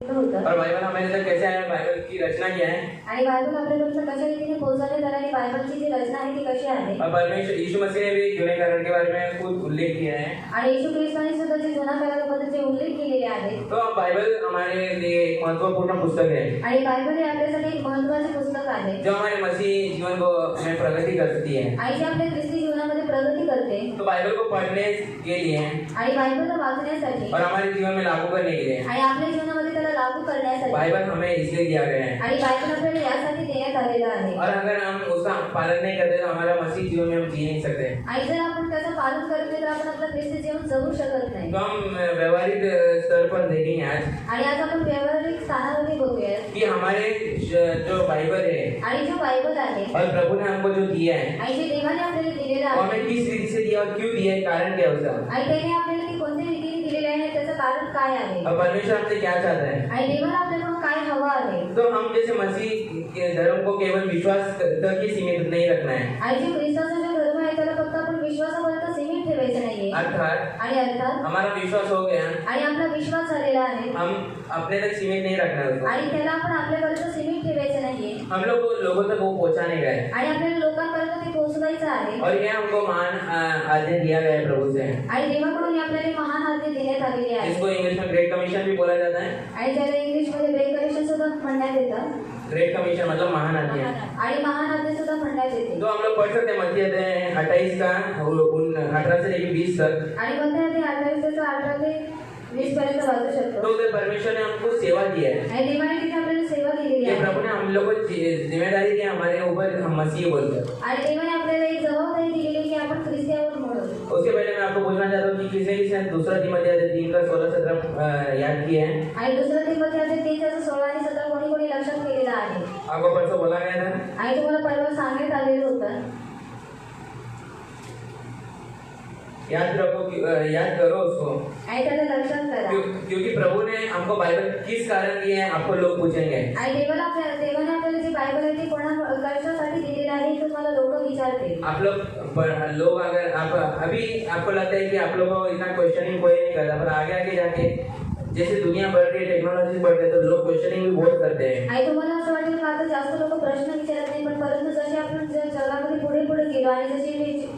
होतं और बाइबल हमारे तक कैसे आया, बाइबल की रचना क्या है आणि बायबल आपल्यापर्यंत कशा रीतीने पोहोचवले तर आणि बायबलची जी रचना आहे ती कशी आहे और परमेश्वर यीशु मसीह ने भी जुने कारण के बारे में खुद उल्लेख किया है। आणि येशू ख्रिस्ताने सुद्धा जे जुना कराराबद्दल जे उल्लेख केलेले आहेत तो बाइबल हमारे लिए एक महत्वपूर्ण पुस्तक है आणि बायबल हे आपल्यासाठी एक महत्त्वाचे पुस्तक आहे जो हमारे मसीह जीवन को में प्रगति करती है। आणि जे आपल्या ख्रिस्ती जीवनामध्ये प्रगती करते तो बाइबल को पढ़ने के लिए आणि बायबल वाचण्यासाठी और हमारे जीवन में लागू करने के लिए आणि आपल्या जीवनामध्ये त्याला लागू करण्यासाठी बाइबल हमें इसलिए दिया गया है। आणि बायबल आपल्याला यासाठी देण्यात आलेलं आहे और अगर हम उसका पालन नहीं करते तो हमारा मसीह जीवन में हम जी नहीं सकते। आणि जर आपण त्याचं पालन करत नाही तर आपण आपलं ख्रिस्ती जीवन जगू शकत नाही। तो हम व्यवहारिक स्तर पर देखेंगे आज आणि आज आपण व्यावहारिक स्थानावरती बघूया कि हमारे जो बाइबल है आणि जो बायबल आहे और प्रभु ने हमको जो दिया है आणि जे देवाने आपल्याला दिलेलं वो आहे हमें किस रीति से दिया और क्यों दिया है, कारण क्या है उसका, आणि त्याने आपल्याला ते कोणत्या रीतीने दिलेले आहे त्याचं कारण काय आहे और परमेश्वर हमसे क्या चाहता है। आणि देवाला आपल्याकडून काय हवं आहे। तो हम जैसे मसीह के धर्म को केवल विश्वास तक ही सीमित नहीं रखना है। आणि जे ख्रिस्ताचा जो धर्म आहे त्याला फक्त आपण विश्वासापर्यंत सीमित ठेवायचं नाहीये अर्थात आणि अर्थात हमारा विश्वास हो गया, आणि आपला विश्वास झालेला आहे हम अपने तक सीमित नहीं रखना है उसको। आणि त्याला आपण आपल्यापर्यंत सीमित ठेवायचं नाहीये हम लोग को लोगों तक वो पहुंचाने का है आणि आपल्याला लोकांपर्यंत ते पोहोचवायचं आहे और ये हमको महान आज्ञा दिया गया है प्रभु से, आणि देवाकडून आपल्याला महान आज्ञा देण्यात आलेली आहे जिसको इंग्लिश में ग्रेट कमीशन भी बोला जाता है। आणि ज्याला इंग्लिश मध्ये ग्रेट कमिशन सुद्धा म्हणण्यात येतं ग्रेट कमीशन मतलब महान आज्ञा। आणि महान आज्ञा सुद्धा म्हणण्यात येते। तो हम लोग पढ़ सकते हैं मत्ती अध्याय 28 का 18 से लेकर 20 तक। आणि मग ते 28 ते 18 ते 20 पर्यंत वाचू शकतो। तो उधर परमेश्वर ने हमको सेवा दिया है आणि देवाने तिथे आपल्याला सेवा दिलेली कि आहे प्रभु ने हम लोग को जिम्मेदारी दी हमारे ऊपर, हम मसीह बोलकर। आणि देवाने आपल्याला एक जबाबदारी दिलेली आहे की आपण ख्रिस्ती आहोत म्हणून। उसके पहले मैं आपको पूछना चाहता हूँ कि किसने दूसरा तीमुथियुस अध्याय 3 का 16-17 याद किया है। आणि दुसरा तीमुथियुस 3:16 आणि 17 कोणी कोणी लक्षात केलेला आहे। आपको परसों बोला गया था आणि तुम्हाला परवा सांगण्यात आलेलं होतं, याद करो उसको, आणि त्याला लक्षात करा। क्योंकि प्रभु ने हमको बाइबल किस कारण दी है आपको लोग पूछेंगे। आणि देवाने आपल्याला जी बायबल आहे ती कोणा कशासाठी दिलेली आहे हे तुम्हाला लोक विचारतील। आप लोग अगर आप अभी आपको लगता है कि आप लोगों को इतना क्वेश्चनिंग कोई नहीं करता, पर आगे आगे जाके जैसे दुनिया बढ़ रही है, टेक्नोलॉजी बढ़ रही है, तो लोग क्वेश्चनिंग भी बहुत करते हैं। आणि तुम्हाला असं वाटेल का आता जास्त लोक प्रश्न विचारत नाही, पण परंतु जसे आपण जगामध्ये पुढे पुढे गेलो आणि जशी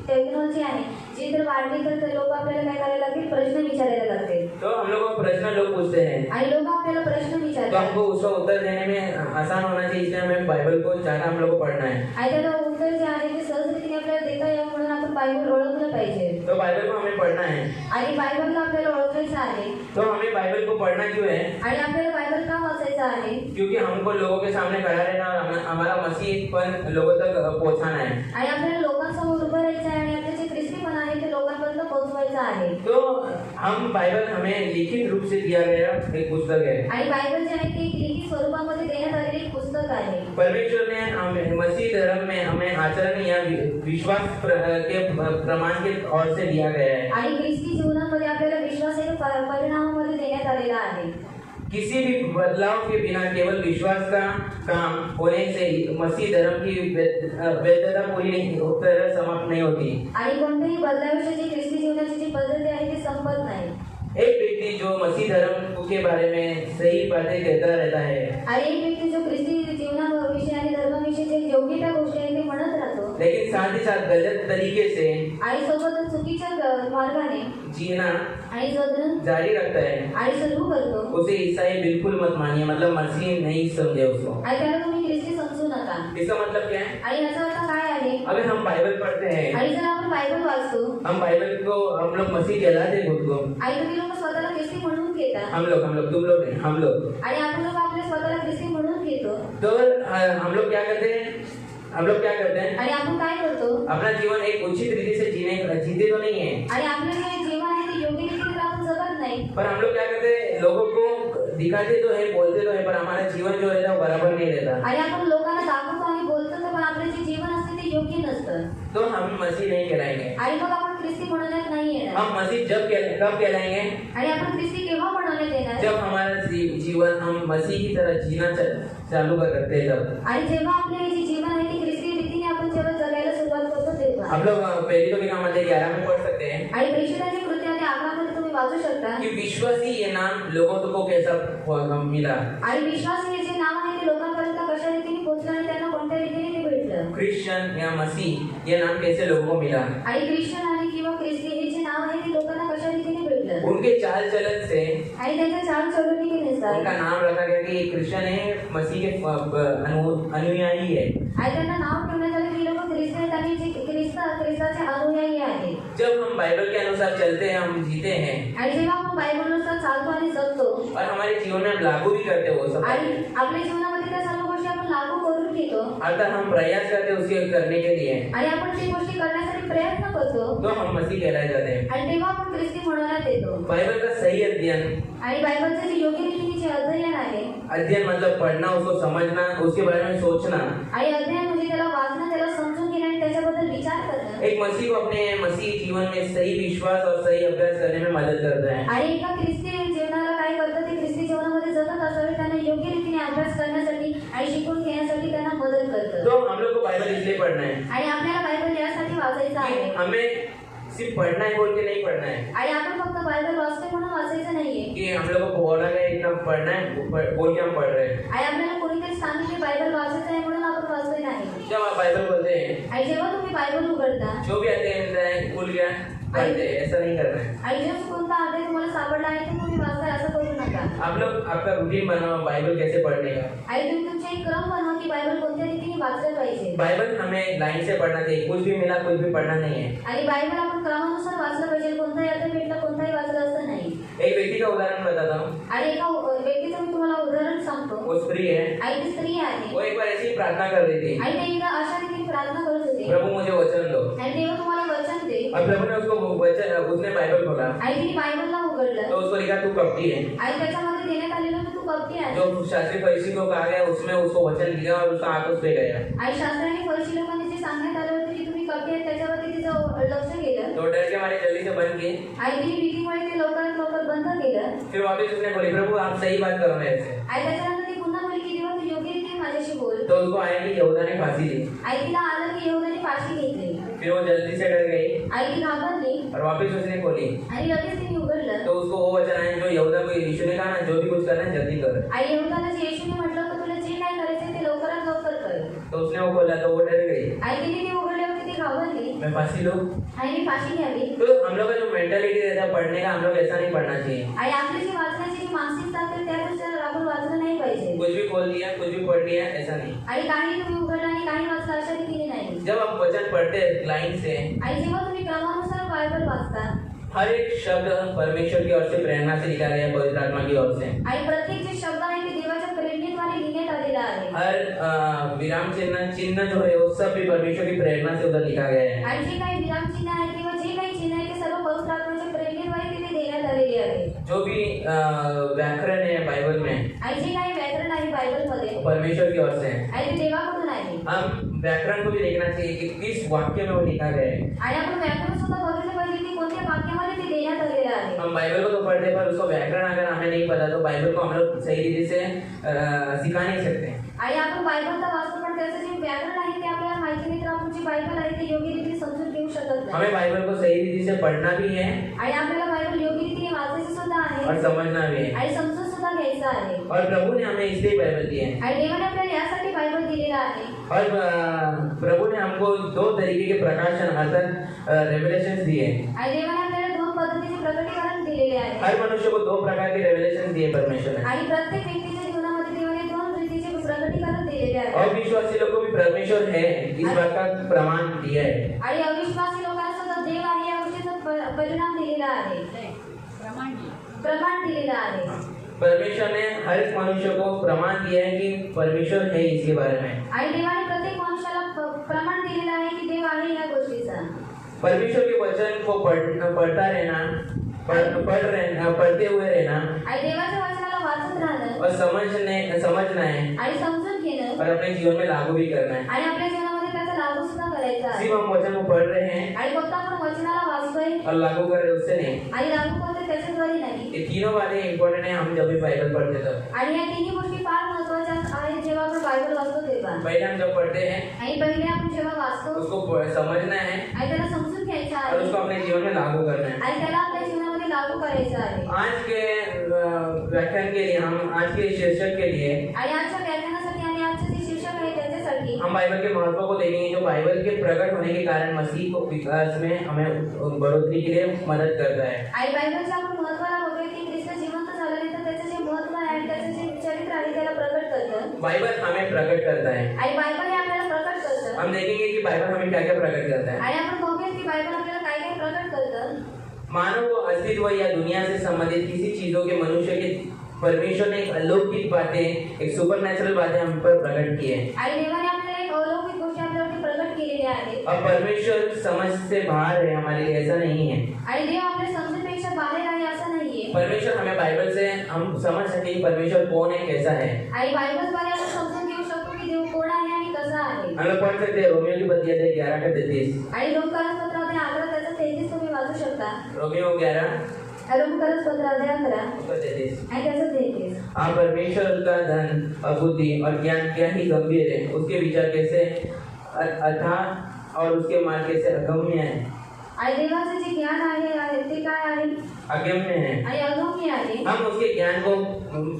टेक्नॉलॉजी आहे जी तर वाढली तर लोक आपल्याला काय करायला लागतील, प्रश्न विचारायला लागतील। तो हम लोग को प्रश्न लोग पूछते हैं आणि लोक आपल्याला प्रश्न तो विचारतात, हमको उसका उत्तर देने में आसान होना चाहिए, इसलिए हमें बाइबल को ज्यादा हम लोग को पढ़ना है। आणि त्याला उत्तर जे आहे ते सहज रीतीने आपल्याला देता यावं म्हणून आपण बायबल ओळखलं पाहिजे। तो बाइबल को हमें पढ़ना है। आणि बायबलला आपल्याला ओळखायचं आहे। तो हमें बाइबल को पढ़ना क्यों है? आणि आपल्याला बायबल का वाचायचं आहे? क्योंकि हमको लोगों के सामने खड़ा रहना और हमारा मसीहपन लोगों तक पहुंचाना है। आणि आपल्याला लोकांसमोर उभं राहायचं आहे आणि आपले जे ख्रिस्तीपण आहे ते लोकांपर्यंत पोहोचवायचं आहे। तो हम बाइबल हमें लिखित रूप से दिया गया एक पुस्तक है। आणि बायबल जे आहे ते लिखित स्वरूपामध्ये देण्यात आलेले एक पुस्तक आहे। परमेश्वर ने हमें मसीह धर्म में हमें आचरण या विश्वास के प्रमाण के ओर से दिया गया है। आणि ख्रिस्ती जीवनामध्ये आपल्याला विश्वासाच्या परिणामामध्ये देण्यात आलेला आहे। किसी भी बदलाव के बिना केवल विश्वास का काम होने से मसीह धर्म की वैधता पूरी नहीं तरह समाप्त नहीं होती। आणि कोणत्याही बदलाविषयी जी ख्रिस्ती जीवनाची जी पद्धती आहे ती संपत नाही। एक व्यक्ति जो मसीह धर्म के बारे में सही बातें कहता रहता है, आणि एक व्यक्ती जो ख्रिस्ती जीवनाविषयी आणि धर्माविषयी जे योग्य त्या गोष्टी आहेत ते म्हणत राहतो, लेकिन साथ ही साथ गलत तरीके से आणि सोबतच चुकीच्या मार्गाने जीना आणि जगणं जारी रखता है, आणि सुरू करतो, उसे ईसाई बिल्कुल मत मानिए, मतलब मसीह नहीं समझे उसको। आणि त्याला तुम्ही ख्रिस्ती समजू नका। इसका मतलब क्या है? आणि याचा अर्थ काय आहे? अगर हम बाइबल पढ़ते हैं, आणि जर आपण बायबल वाचतो, हम बाइबल को हम लोग मसीह कहलाते हैं खुद को। आणि तुम्ही लोक स्वतःला ख्रिस्ती म्हणून घेता, हम लोग तुम लोग नहीं, हम लोग। आणि आपण लोक आपल्या स्वतःला ख्रिस्ती म्हणून घेतो, तो हम लोग क्या करते हैं? आणि आपण काय करतो? अपना जीवन एक उचित रीति से जीते तो नहीं है, आणि आपले जे जीवन आहे ते योग्य रीतीने आपण जगत नाही, पर हम लोग क्या करते हैं? लोगों को दिखाते तो है, बोलते तो है, पर हमारा जीवन जो रहता है वो बराबर नहीं रहता। आणि आपण लोकांना दाखवतो आणि बोलतो तर पण आपले जे जीवन असते ते योग्य नसतं, तो हम मसीह नहीं कहलाएंगे। आणि मग आपण ख्रिस्ती म्हणण्यात नाही येणार। हम मसीह कब कहलाएंगे? आणि आपण ख्रिस्ती केव्हा म्हणण्यात येणार? जब हमारा जीवन हम मसीह की तरह जीना चालू करते हैं तब। आणि जेव्हा आपले जे जीवन आहे ते ख्रिस्ती रीतीने आपण जेव्हा जगायला सुरुवात करतो तेव्हा। आप लोग पहली तो क्या मतलब 11 में पढ़ सकते हैं। आणि प्रेषितांच्या कृत्याने आकडामध्ये तुम्ही वाचू शकता कि विश्वासी ये नाम लोगों को कैसा मिला। आणि विश्वास हे जे नाव आहे ते लोकांपर्यंत कशा रीतीने पोहोचलं आणि त्यांना कोणत्या रीतीने ते भेटलं क्रिश्चियन या मसीह ये नाम कैसे लोगों को मिला। आणि ख्रिश्चन आणि किंवा ख्रिस्ती हे जे नाव आहे ते लोकांना कशा रीतीने भेटलं उनके चाल चलन से आणि त्यांच्या चाल चलवणीनुसार उनका नाम रखा गया कि क्रिश्चियन है, मसीह के अनुयायी है। आणि त्यांना नाव ठेवण्यात आले की लोक ख्रिस्त आहेत आणि जे ख्रिस्ताचे अनुयायी आहेत। जब हम बाइबल के अनुसार चलते हैं, हम जीते हैं आणि जेव्हा आपण बायबलनुसार चालतो आणि जगतो और हमारे जीवन में हम लागू भी करते वो सब, आणि आपल्या जीवनामध्ये त्या सर्व गोष्टी आपण लागू करून घेतो अर्थात हम प्रयास करते उसके करने के लिए, आणि आपण ती गोष्टी करण्यासाठी प्रयत्न करतो तो हम मसीह कहलाए जाते हैं। आणि तेव्हा आपण ख्रिस्ती म्हणवण्यात येतो। बाइबल का सही अध्ययन, आणि बायबलचे जे योग्य रीतीने जे अध्ययन आहे अध्ययन मतलब पढ़ना, उसको समझना, उसके बारे में सोचना। आणि अध्ययन म्हणजे त्याला वाचणं, त्याला समजून घेणं आणि त्याच्याबद्दल विचार करणं। एक मसीह को अपने मसीह जीवन में सही विश्वास और सही अभ्यास करने में मदद करता है। आणि एका ख्रिस्ती जीवनाला काय करतं ते ख्रिस्ती जीवनामध्ये जगत असावे, त्यांना योग्य रीतीने अभ्यास करण्यासाठी आणि शिकून घेण्यासाठी त्यांना मदत करतं। तो हम लोग को बाइबल इसलिए पढ़ना है आणि आपल्याला बायबल यासाठी वाचायचं कि आहे हमें सिर्फ पढ़ना है बोल के नहीं पढ़ना है आणि आपण फक्त बायबल वाचतोय म्हणून वाचायचं नाहीये कि हम लोग को बोला गया इतना पढ़ना है बोल के हम पढ़ रहे हैं। आणि आपल्याला कोणीतरी सांगितले बायबल वाचायचं आहे म्हणून आपण वाचतोय नाही। जब आप बाइबल बोलते हैं, आणि जेव्हा तुम्ही बायबल उघडता जो भी अध्याय मिलता है भूल गया पढ़ते हैं, ऐसा नहीं करना है। आणि जो कोणता अध्याय तुम्हाला सापडला आहे तो तुम्ही वाचताय असं करू नका। आप लोग आपका रूटीन बनाओ बाइबल कैसे पढ़ने का। आणि तुम्ही तुमचे एक क्रम बनवा की बायबल कोणत्या रीतीने वाचलं पाहिजे। बाइबल हमें लाइन से पढ़ना चाहिए, कुछ भी मिला कुछ भी पढ़ना नहीं है। आणि बायबल आपण क्रमानुसार वाचलं पाहिजे, कोणताही अध्याय भेटला कोणताही वाचलं असं नाही। एक व्यक्ति का उदाहरण बताता हूँ। आणि एका व्यक्तीचं मी तुम्हाला उदाहरण सांगतो। वो स्त्री है, आणि ती स्त्री आहे वो एक बार ऐसी ही प्रार्थना कर रही थी, आणि ते एकदा अशा रीतीने प्रार्थना करत होते प्रभु मुझे वचन दो। आणि देव तुम्हाला वचन दे। और प्रभु ने उसको वचन, उसने बाइबल खोला आणि तिने बायबलला उघडलं तो उसको लिखा तू कपटी है। आणि त्याच्यामध्ये देण्यात आलेलं की तू कपटी आहे। जो शास्त्री फरीसी को कहा गया उसमें उसको वचन दिया और उसका हाथ उस पे गया। आणि शास्त्राने फरीसी लोकांनी जे सांगण्यात आलं होतं की तुम्ही कपटी आहे त्याच्यावरती तिचं लक्ष गेलं तो डर के मारे जल्दी से बंद किए। आणि तिने भीतीमुळे ते लवकरात लवकर बंद केलं। फिर वापस उसने बोली प्रभु आप सही बात कर रहे हैं। आणि त्याच्यानंतर ती पुन्हा बोलली की देवा तू योग्य रीतीने माझ्याशी बोल। तो उसको आया कि यहूदा ने फांसी दी। आणि तिला आलं की यहूदाने फाशी घेतली। फिर वो जल्दी से डर गई आणि ती घाबरली और वापस उसने खोली आणि लगेच तिने उघडलं। तो उसको वो वचन आया जो यहूदा को यीशु ने कहा ना जो भी कुछ करना है जल्दी कर। आणि यहूदाला जे येशूने म्हटलं होतं तुला जे काय करायचं ते लवकरात लवकर कर। तो उसने वो खोला तो वो डर गई, आणि तिने ते उघडल्यावरती ती घाबरली मैं फांसी लूं। आणि मी फाशी घ्यावी। तो हम लोग का जो मेंटालिटी रहता है पढ़ने का, हम लोग ऐसा नहीं पढ़ना चाहिए। आणि आपली जी वाचण्याची जी मानसिकता असते त्यानुसार आपण वाचलं नाही पाहिजे। कुछ भी खोल दिया कुछ भी पढ़ लिया ऐसा नहीं। आणि काही तुम्ही उघडलं आणि काही वाचलं अशा रीतीने नाही। जब आप वचन पढ़ते हैं लाइन से, आणि जेव्हा तुम्ही क्रमानुसार बायबल वाचता हर एक शब्द परमेश्वर की ओर से प्रेरणा से लिखा गया है, पवित्र आत्मा की ओर से। आणि प्रत्येक जे शब्द आहे ते देवाच्या प्रेरणेद्वारे लिहिण्यात आलेला आहे। हर विराम चिन्ह जो है वो सब भी परमेश्वर की प्रेरणा से उधर लिखा गया है। आणि जे काही विराम चिन्ह आहे किंवा जे काही चिन्ह आहे ते सर्व पवित्र आत्म्याच्या प्रेरणेद्वारे तिथे देण्यात आलेले आहे। जो भी व्याकरण है बाइबल में, आणि जे काही व्याकरण आहे बायबलमध्ये वो परमेश्वर की ओर से है। आणि ते देवाकडून आहे। हम व्याकरण को भी देखना चाहिए कि किस वाक्य में वो लिखा गया है। आणि आपण व्याकरण सुद्धा बघितलं पाहिजे की कोणत्या वाक्यामध्ये ते देण्यात आलेलं आहे। हम बाइबल को तो पढ़ते हैं पर उसको व्याकरण अगर हमें नहीं पता तो बाइबल को हम लोग सही रीति से सिखा नहीं सकते। आणि आपण बायबल तर वाचतो पण त्याचं जे व्याकरण आहे ते आपल्याला माहिती नाही तर आपण जी बायबल आहे ते योग्य रीतीने समजून घेऊ शकत नाही। हमें बाइबल को सही रीति से पढ़ना भी है आणि आपल्याला बायबल योग्य रीतीने वाचायचं सुद्धा आहे और समझना भी है। आणि समजून सुद्धा घ्यायचं आहे। और प्रभु ने हमें इसलिए बाइबल दी है। आणि देवाने आपल्याला यासाठी बायबल दिलेला आहे। और प्रभु ने हमको दो तरीके के प्रकाशन अर्थात रेवलेशंस दिए। आणि देवाने आपल्याला दोन पद्धतीचे प्रकटीकरण दिलेले आहे। हर मनुष्य को दो प्रकार के रेवलेशन दिए परमेश्वर ने। आणि प्रत्येक व्यक्तीच्या जीवनामध्ये देवाने दोन रीतीचे प्रकटीकरण दिलेले आहे। अविश्वासी लोगों को भी परमेश्वर है इस बात का प्रमाण दिया है। आणि अविश्वासी लोकांना सुद्धा देव आहे या गोष्टीचा परिणाम दिलेला आहे, प्रमाण दिलेला आहे। परमेश्वर ने हर एक मनुष्य को प्रमाण दिया है कि परमेश्वर है इसके बारे में। आणि देवाने प्रत्येक मनुष्याला प्रमाण दिलेला आहे की देव आहे या गोष्टीचा। परमेश्वर के वचन को पढ़ता रहना, पढ़ते हुए रहना आणि देवाच्या वचनाला वाचत राहणं और समझना है आणि समजून घेणं और अपने जीवन में लागू भी करना है। आणि आपल्या जीवनामध्ये त्याचा लागू सुद्धा करायचा आहे। सिर्फ हम वचन को पढ़ रहे हैं आणि फक्त आपण वचनाला वाचतोय और लागू कर रहे उससे नहीं। आणि लागू करतोय त्याच्याद्वारे नाही। ये तीनों बातें इम्पोर्टेंट है हम जब भी बाइबल पढ़ते तब। आणि या तिन्ही गोष्टी फार महत्त्वाच्या आहेत जेव्हा आपण बायबल वाचतो तेव्हा। पहले हम जब पढ़ते हैं आणि पहिले आपण जेव्हा वाचतो उसको समझना है आणि त्याला समजून घ्यायचं और आहे उसको अपने जीवन में लागू करना है। आणि त्याला आपल्या जीवनामध्ये लागू करायचं आहे. आज के व्याख्यान के लिए हम आज के शीर्षक के लिए आणि आजच्या व्याख्यानासाठी आणि आजचे जे शीर्षक आहे त्याच्यासाठी हम बाइबल के महत्व को देखेंगे जो बाइबल के प्रकट होने के कारण मसीह को विकास में हमें बढ़ोतरी के लिए मदद करता है. आणि बायबलच्या आपण महत्त्वाला बघूया की ख्रिस्त जिवंत झाल्यानंतर त्याचं जे महत्त्व आहे आणि त्याचं जे चरित्र आहे त्याला प्रकट करतं. बाइबल हमें प्रकट करता है. आणि बायबल हे आपल्याला प्रकट करतं. हम देखेंगे कि बाइबल हमें क्या क्या प्रकट करता है. आणि आपण बघूया की बायबल आपल्याला काय काय प्रकट करतं. मानव को अस्तित्व या दुनिया से संबंधित किसी चीजों के मनुष्य के परमेश्वर ने एक अलौकिक बातें एक सुपरनैचुरल बातें हम पर प्रकट की है. आणि देवाने आपल्याला एक अलौकिक गोष्टी आपल्यावरती प्रकट केलेल्या आहेत. और परमेश्वर समझ से बाहर है हमारे लिए, ऐसा नहीं है. आणि देव आपल्या समजुतीपेक्षा बाहेर आहे असं नाहीये. परमेश्वर हमें बाइबल से हम समझ सकते हैं परमेश्वर कौन है, कैसा है. आणि बायबलद्वारे आपण समजून घेऊ शकतो की देव कोण आहे आणि कसा आहे. हम लोग पढ़ सकते हैं रोमियो की पत्री अध्याय 11 का 33. आणि रोमकारपत्रामध्ये 11 त्याचा 33 तुम्ही वाचू शकता. रोमियो 11 रोमकारपत्रामध्ये 11 उसका 33. आणि त्याचा 33. आप परमेश्वर का धन और बुद्धि और ज्ञान क्या ही गंभीर है, उसके विचार कैसे अथाह और उसके मार्ग कैसे अगम्य है. आणि देवाचे जे ज्ञान आहे ते काय आहे अगम्य है. आणि अगम्य आहे. हम उसके ज्ञान को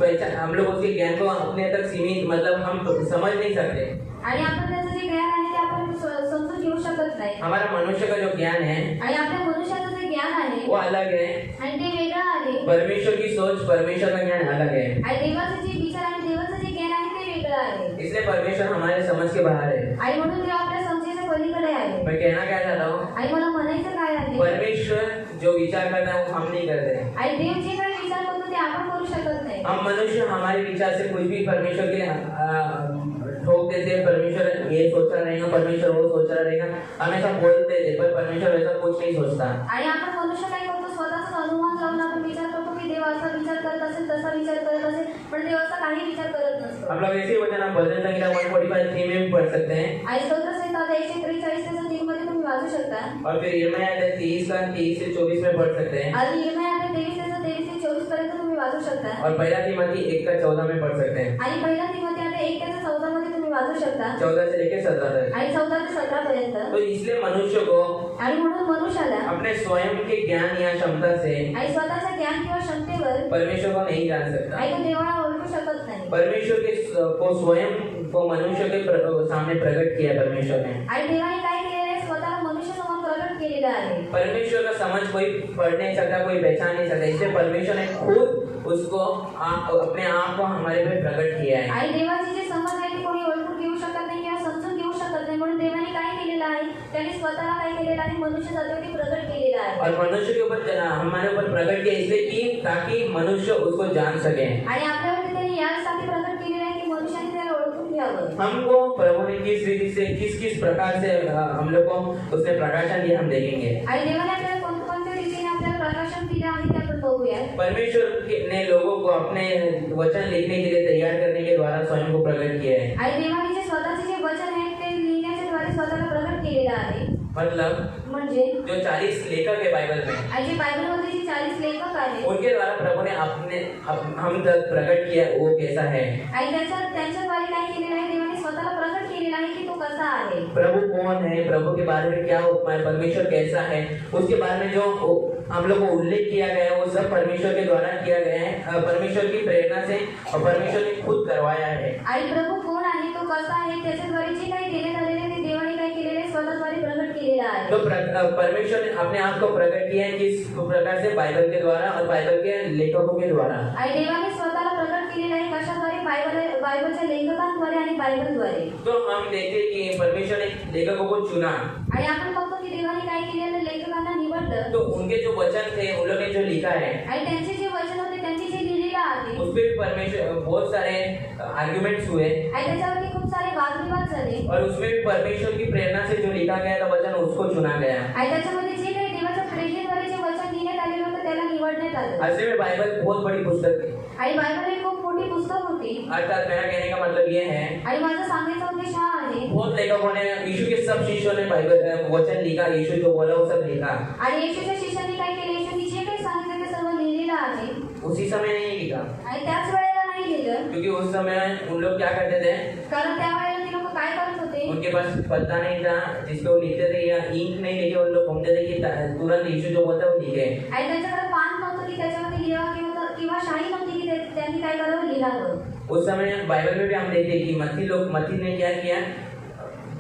पहचान हम लोग उसके ज्ञान को अपने तक सीमित मतलब हम समझ नहीं सकते. आणि आपण त्याचं जे ज्ञान आहे ते आपण समजून घेऊ शकत नाही. हमारा मनुष्य का जो ज्ञान है आणि आपल्या मनुष्याचं जे ज्ञान आहे वो अलग है. आणि ते वेगळं आहे. परमेश्वर की सोच परमेश्वर का ज्ञान अलग है. आणि देवाचे जे विचार आणि देवाचं जे ज्ञान आहे ते वेगळं आहे. इसलिए परमेश्वर हमारे समझ के बाहर है. आणि म्हणून देव आपल्या समजेच्या पलीकडे आहे. मैं कहना क्या चाहता हूँ, आणि मला म्हणायचं काय आहे परमेश्वर जो विचार करता है वो हम नहीं करते. आणि देव जे काही विचार करतो ते आपण करू शकत नाही. हम मनुष्य हमारे विचार से कुछ भी परमेश्वर के लिए ठोक देते हैं. परमेश्वर ये सोचा रहेगा, परमेश्वर वो सोच रहा रहेगा, हमेशा बोलते थे पर परमेश्वर वैसा कुछ नहीं सोचता. आणि आपण मनुष्य काय करतो स्वतःचा अनुमान लावून आपण विचार करतो की देव असा विचार करत असेल तसा विचार करत असेल पण देव असा काही विचार करत नसतो. हम लोग ऐसे ही वचन हम भजन संहिता 145 में भी पढ़ सकते हैं. आणि स्तोत्र संहिता 143 3 मध्ये तुम्ही वाचू शकता. और फिर यिर्मयाह अध्याय 30 का 30 से 24 में पढ़ सकते हैं. आणि यिर्मयाह 23 से 24 पर्यंत तुम्ही वाचू शकता. और पहला तिमोथी 1 का 14 में पढ़ सकते हैं. आणि पहिला तिमोथी 1 त्याचा 14 मध्ये तुम्ही वाचू शकता. 14 से लेकर 17 तक. आणि 14 ते 17 पर्यंत. तो इसलिए मनुष्य को आणि म्हणून मनुष्याला अपने स्वयं के ज्ञान या क्षमता से आणि स्वतःच्या ज्ञान किंवा क्षमतेवर परमेश्वर को नहीं जान सकता. आणि तो देवाला ओळखू शकत नाही. परमेश्वर के को स्वयं को मनुष्य के सामने प्रकट किया परमेश्वर ने. आणि देवाने काय केलेलं आहे स्वतःला मनुष्य समोर प्रकट केलेलं आहे. परमेश्वर का समझ कोई पढ़ नहीं सकता, कोई पहचान नहीं सकता. इसलिए परमेश्वर ने खुद उसको अपने आप को हमारे पे प्रकट किया है. आणि देवाची जी समज आहे ती कोणी ओळखून घेऊ शकत नाही किंवा समजून घेऊ शकत नाही. म्हणून देवाने काय केलेलं आहे त्याने स्वतःला काय केलेलं आहे मनुष्य जातीवरती प्रकट केलेलं आहे. और मनुष्य के ऊपर हमारे ऊपर प्रकट किया इसलिए कि ताकि मनुष्य उसको जान सके. आणि आपल्यावरती त्याने यासाठी प्रकट केलेलं आहे की मनुष्याने त्याला ओळखून घ्यावं. हमको प्रभु ने किस रीति से किस प्रकार से हम लोग को उसने प्रकाशन दिया हम देखेंगे. आणि देवाने आपल्याला कोणत्या रीतीने आपल्याला प्रकाशन दिलं आहे ते आपण बघूया. परमेश्वर ने लोगों को अपने वचन लिखने के लिए तैयार करने के द्वारा स्वयं को प्रकट किया है. आणि देवाने जे स्वतःचे जे वचन आहे ते लिहिण्याच्या द्वारे स्वतःला प्रकट केलेलं आहे. मतलब म्हणजे जो 40 लेखक है बाइबल में आणि जे बायबलमध्ये जे 40 लेखक आहेत उनके द्वारा प्रभु ने हम तक प्रकट किया वो कैसा है. आणि त्यांच्याद्वारे काय केलेलं आहे देवाने स्वतःला प्रकट केलेलं आहे की तो कसा आहे. प्रभु कौन है, प्रभु के बारे में क्या उपमा है, परमेश्वर कैसा है, उसके बारे में जो हम लोग को उल्लेख किया गया है वो सब परमेश्वर के द्वारा किया गया है. परमेश्वर की प्रेरणा से और परमेश्वर ने खुद करवाया है. आणि प्रभू कोण आहे तो कसा आहे त्याच्याद्वारे जे काही देण्यात आलेले ते देवाने काय केलेले आहे स्वतःद्वारे प्रकट केलेलं आहे. तो परमेश्वर ने अपने आप को प्रकट किया है किस प्रकार से बाइबल के द्वारा और बाइबल के लेखकों के द्वारा. आणि देवाने स्वतःला प्रकट केलेलं आहे कशाद्वारे बायबलच्या लेखकांद्वारे आणि बायबलद्वारे. तो हम देखते कि परमेश्वर ने लेखकों को चुना. आणि आपण बघतो की देवाने काय केलेलं लेखकांना निवडलं. तो उनके जो वचन थे उन लोगों ने जो लिखा है आणि त्यांचे जे वचन होते त्यांचे जे लिहिलेलं आहे उस पे भी परमेश्वर बहुत सारे आर्ग्यूमेंट्स हुए आणि त्याच्यावरती खूप सारे वादविवाद झाले. और उसमें भी परमेश्वर की प्रेरणा से जो लिखा गया था वचन उसको चुना गया. आणि त्याच्यामध्ये जे काही देवाच्या प्रेरणेद्वारे जे वचन लिहिण्यात आलेलं होतं त्याला निवडण्यात आलं. ऐसे में बाइबल बहुत बड़ी पुस्तक है. आणि बायबल एक खूप मोठी पुस्तक होती. अर्थात मेरा कहने का मतलब ये है आणि माझा सांगायचा उद्देश हा आहे बहुत लेखकों ने यीशु के सब शिष्यों ने बाइबल वचन लिखा. यीशु जो बोला वो सब लिखा. आणि येशूच्या शिष्यांनी काय केले येशूनी जे काही सांगितलं ते सर्व लिहिलेलं आहे. उसी समय नहीं लिखा आणि त्याच वेळेला नाही लिहिलं क्योंकि उस समय उन लोग क्या करते थे, कारण त्यावेळेला ती लोक काय करत होते उनके पास पता नहीं था जिसपे वो लिखते थे या इंक नहीं लेके उन लोग घूमते थे कि तुरंत यीशु जो बोलता है वो लिखे. आणि त्यांच्याकडे पान किंवा शाही नव्हती की त्यांनी काय करावं लिहावं. उस समय बाइबल में भी हम देखते हैं कि मत्ती ने क्या किया,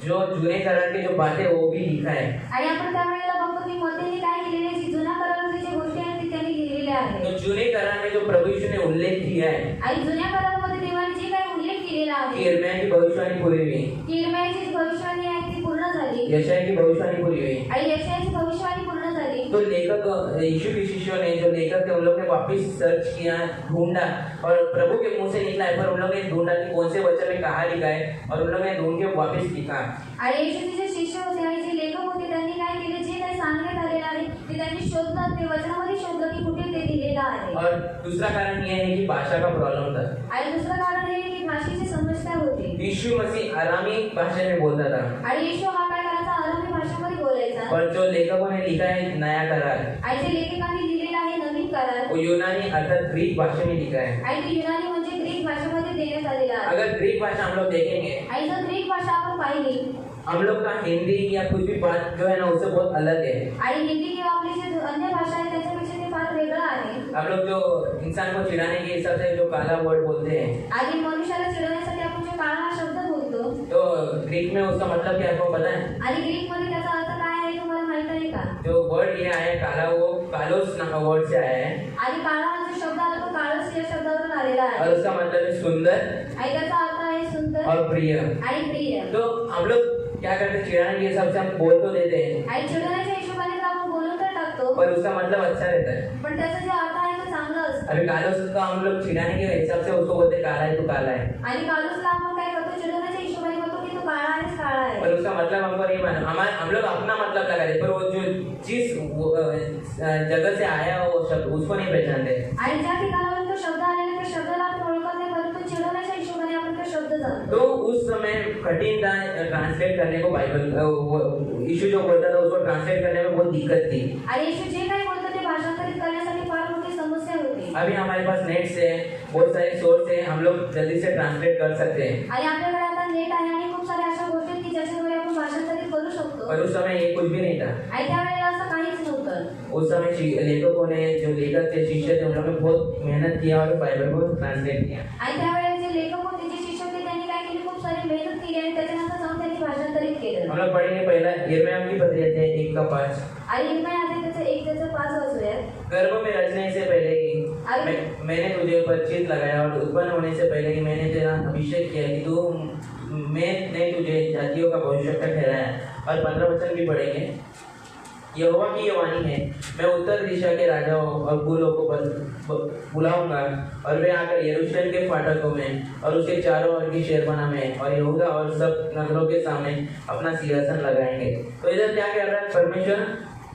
जो जुने करार की जो बातें वो भी लिखा है. आणि आपण त्यावेळेला बघतो की मत्तीने काय केलेले आहे, जी जुन्या करारामध्ये ज्या गोष्टी आहेत ते त्यांनी लिहिलेल्या आहेत. तो जुने करार में जो प्रभु यीशु ने उल्लेख किया है आणि जुन्या करारामध्ये देवाने जे काही उल्लेख केलेला कि आहे, यिर्मयाह की भविष्यवाणी पूरी हुई, की यिर्मयाहची जी भविष्यवाणी आहे ती पूर्ण झाली यशायाह की भविष्यवाणी पूरी हुई. आणि यशायाहची भविष्यवाणी पूर्ण झाली. तो लेखक यीशु के शिष्यों ने, जो लेखक थे, उन लोग ने वापिस सर्च किया, ढूंढा और प्रभु के मुंह से निकला है, पर उन लोग ने ढूंढा कि कौन से वचन में कहा लिखा है और उन लोग ने ढूंढ के वापिस लिखा. आणि येशूचे जे शिष्य होते आणि जे लेखक होते त्यांनी काय केले, जे काही सांगण्यात आलेलं आहे ते त्यांनी शोधलं, ते वचनामध्ये शोधलं की कुठे ते दिलेलं आहे. और दूसरा कारण यह है कि भाषा का प्रॉब्लम था. आणि दुसरं कारण हे की भाषेची समस्या होती. यीशु मसीह अरामी भाषा में बोलता था आणि येशू हा काय करायचा, अरामी भाषेमध्ये बोलायचा. और जो लेखकों ने लिखा है नया करार, आणि जे लेखकांनी लिहिलेलं आहे नवीन करार, वो यूनानी अर्थात ग्रीक भाषा में लिखा है. आणि ते युनानी म्हणजे ग्रीक भाषेमध्ये देण्यात आलेलं आहे. अगर ग्रीक भाषा हम लोग देखेंगे, आणि जर ग्रीक भाषा आपण पाहिली हम लोग का हिंदी या कुछ भी बात जो है ना उससे बहुत अलग है. आणि हिंदी किंवा आपली जी अन्य भाषा आहे त्याच्यापेक्षा ते फार वेगळं आहे. हम लोग जो इंसान को चिढ़ाने के हिसाब से जो काला वर्ड बोलते हैं, आणि मनुष्याला चिडवण्यासाठी आपण जो काळा हा शब्द बोलतो, तो ग्रीक में उसका मतलब क्या है आपको पता है? आणि ग्रीक मध्ये त्याचा अर्थ काय आहे तुम्हाला माहित आहे का? जो वर्ड ये आया है काला, वो कालोस वर्ड से आया है आणि काळा हा जो शब्द आहे तो काळस या शब्दावरून आलेला और आहे. उसका मतलब है सुंदर आणि त्याचा अर्थ आहे सुंदर और प्रिय. आणि प्रिय. तो हम लोग क्या करते हैं, चिढ़ाने के हिसाब से हम बोल तो देते हैं, आणि चिडवण्याच्या हिशोबाने तर आपण बोलून तर टाकतो, पर उसका मतलब अच्छा रहता है. पण त्याचा जो अर्थ आहे तो चांगला असतो. अभी कालोस का हम लोग चिढ़ाने के हिसाब से उसको बोलते हैं काला है, तू काला है, आणि काळूसला आपण काय करतो, चिडवण्याच्या हिशोबाने बोलतो की तू काळा आहेस, काळा आहे. पर उसका मतलब हमको नहीं मालूम. हम लोग अपना मतलब लगा रहे, पर वो जो जिस जगह से आया वो शब्द उसको नहीं पहचानते. आणि ज्या ठिकाणावरून तो शब्द आलेला त्या शब्दाला आपण ओळखत नाही, परंतु चिडवण्याच्या हिशोबाने आपण तो शब्द जाणतो. तो उस समय कठिन था ट्रांसलेट करने को. बाइबल यीशु जो बोलता था उसको ट्रांसलेट करने में बहुत दिक्कत थी. आणि येशू जे काही बोलतो ते भाषांतरित करण्यासाठी फार मोठी समस्या होती. अभी हमारे पास नेट से बहुत सारे सोर्स है, हम लोग जल्दी से ट्रांसलेट कर सकते हैं. आणि आपल्याकडे आता नेट आहे आणि खूप साऱ्या अशा गोष्टी आहेत की ज्याच्याद्वारे आपण भाषांतरित करू शकतो. पर उस समय ये कुछ भी नहीं था. आणि त्यावेळेला असं काहीच नव्हतं. उस समय लेखकों ने, जो लेखक थे, शिष्य थे, उन लोगों ने बहुत मेहनत किया और बाइबल को ट्रांसलेट किया. आणि त्यावेळेला जे लेखक होते, जे शिष्य होते, त्यांनी काय केली, खूप सारी मेहनत केली आणि त्याच्यानंतर जाऊन त्यांनी भाषांतरित केलं. हम लोग पढ़ेंगे पहला यिर्मयाह की पत्री अध्याय 1:5. आणि यिर्मयाह आहे त्याचं 1:5 वाचूयात. गर्भ में रचने से पहले ही मैंने तुझे परिचित लगाया और उत्पन्न होने से पहले ही मैंने तेरा अभिषेक किया कि मैंने तुझे जातियों का भविष्यवक्ता ठहराया. और 15 वचन भी पढ़ेंगे. यहोवा की ये वाणी है, मैं उत्तर दिशा के राजाओं और कुलों को बुलाऊंगा और वे आकर यरूशलेम के फाटकों में और उसके चारों ओर की शेरबना में और यहूदा और सब नगरों के सामने अपना सिंहासन लगाएंगे. तो इधर क्या कह रहा है परमेश्वर?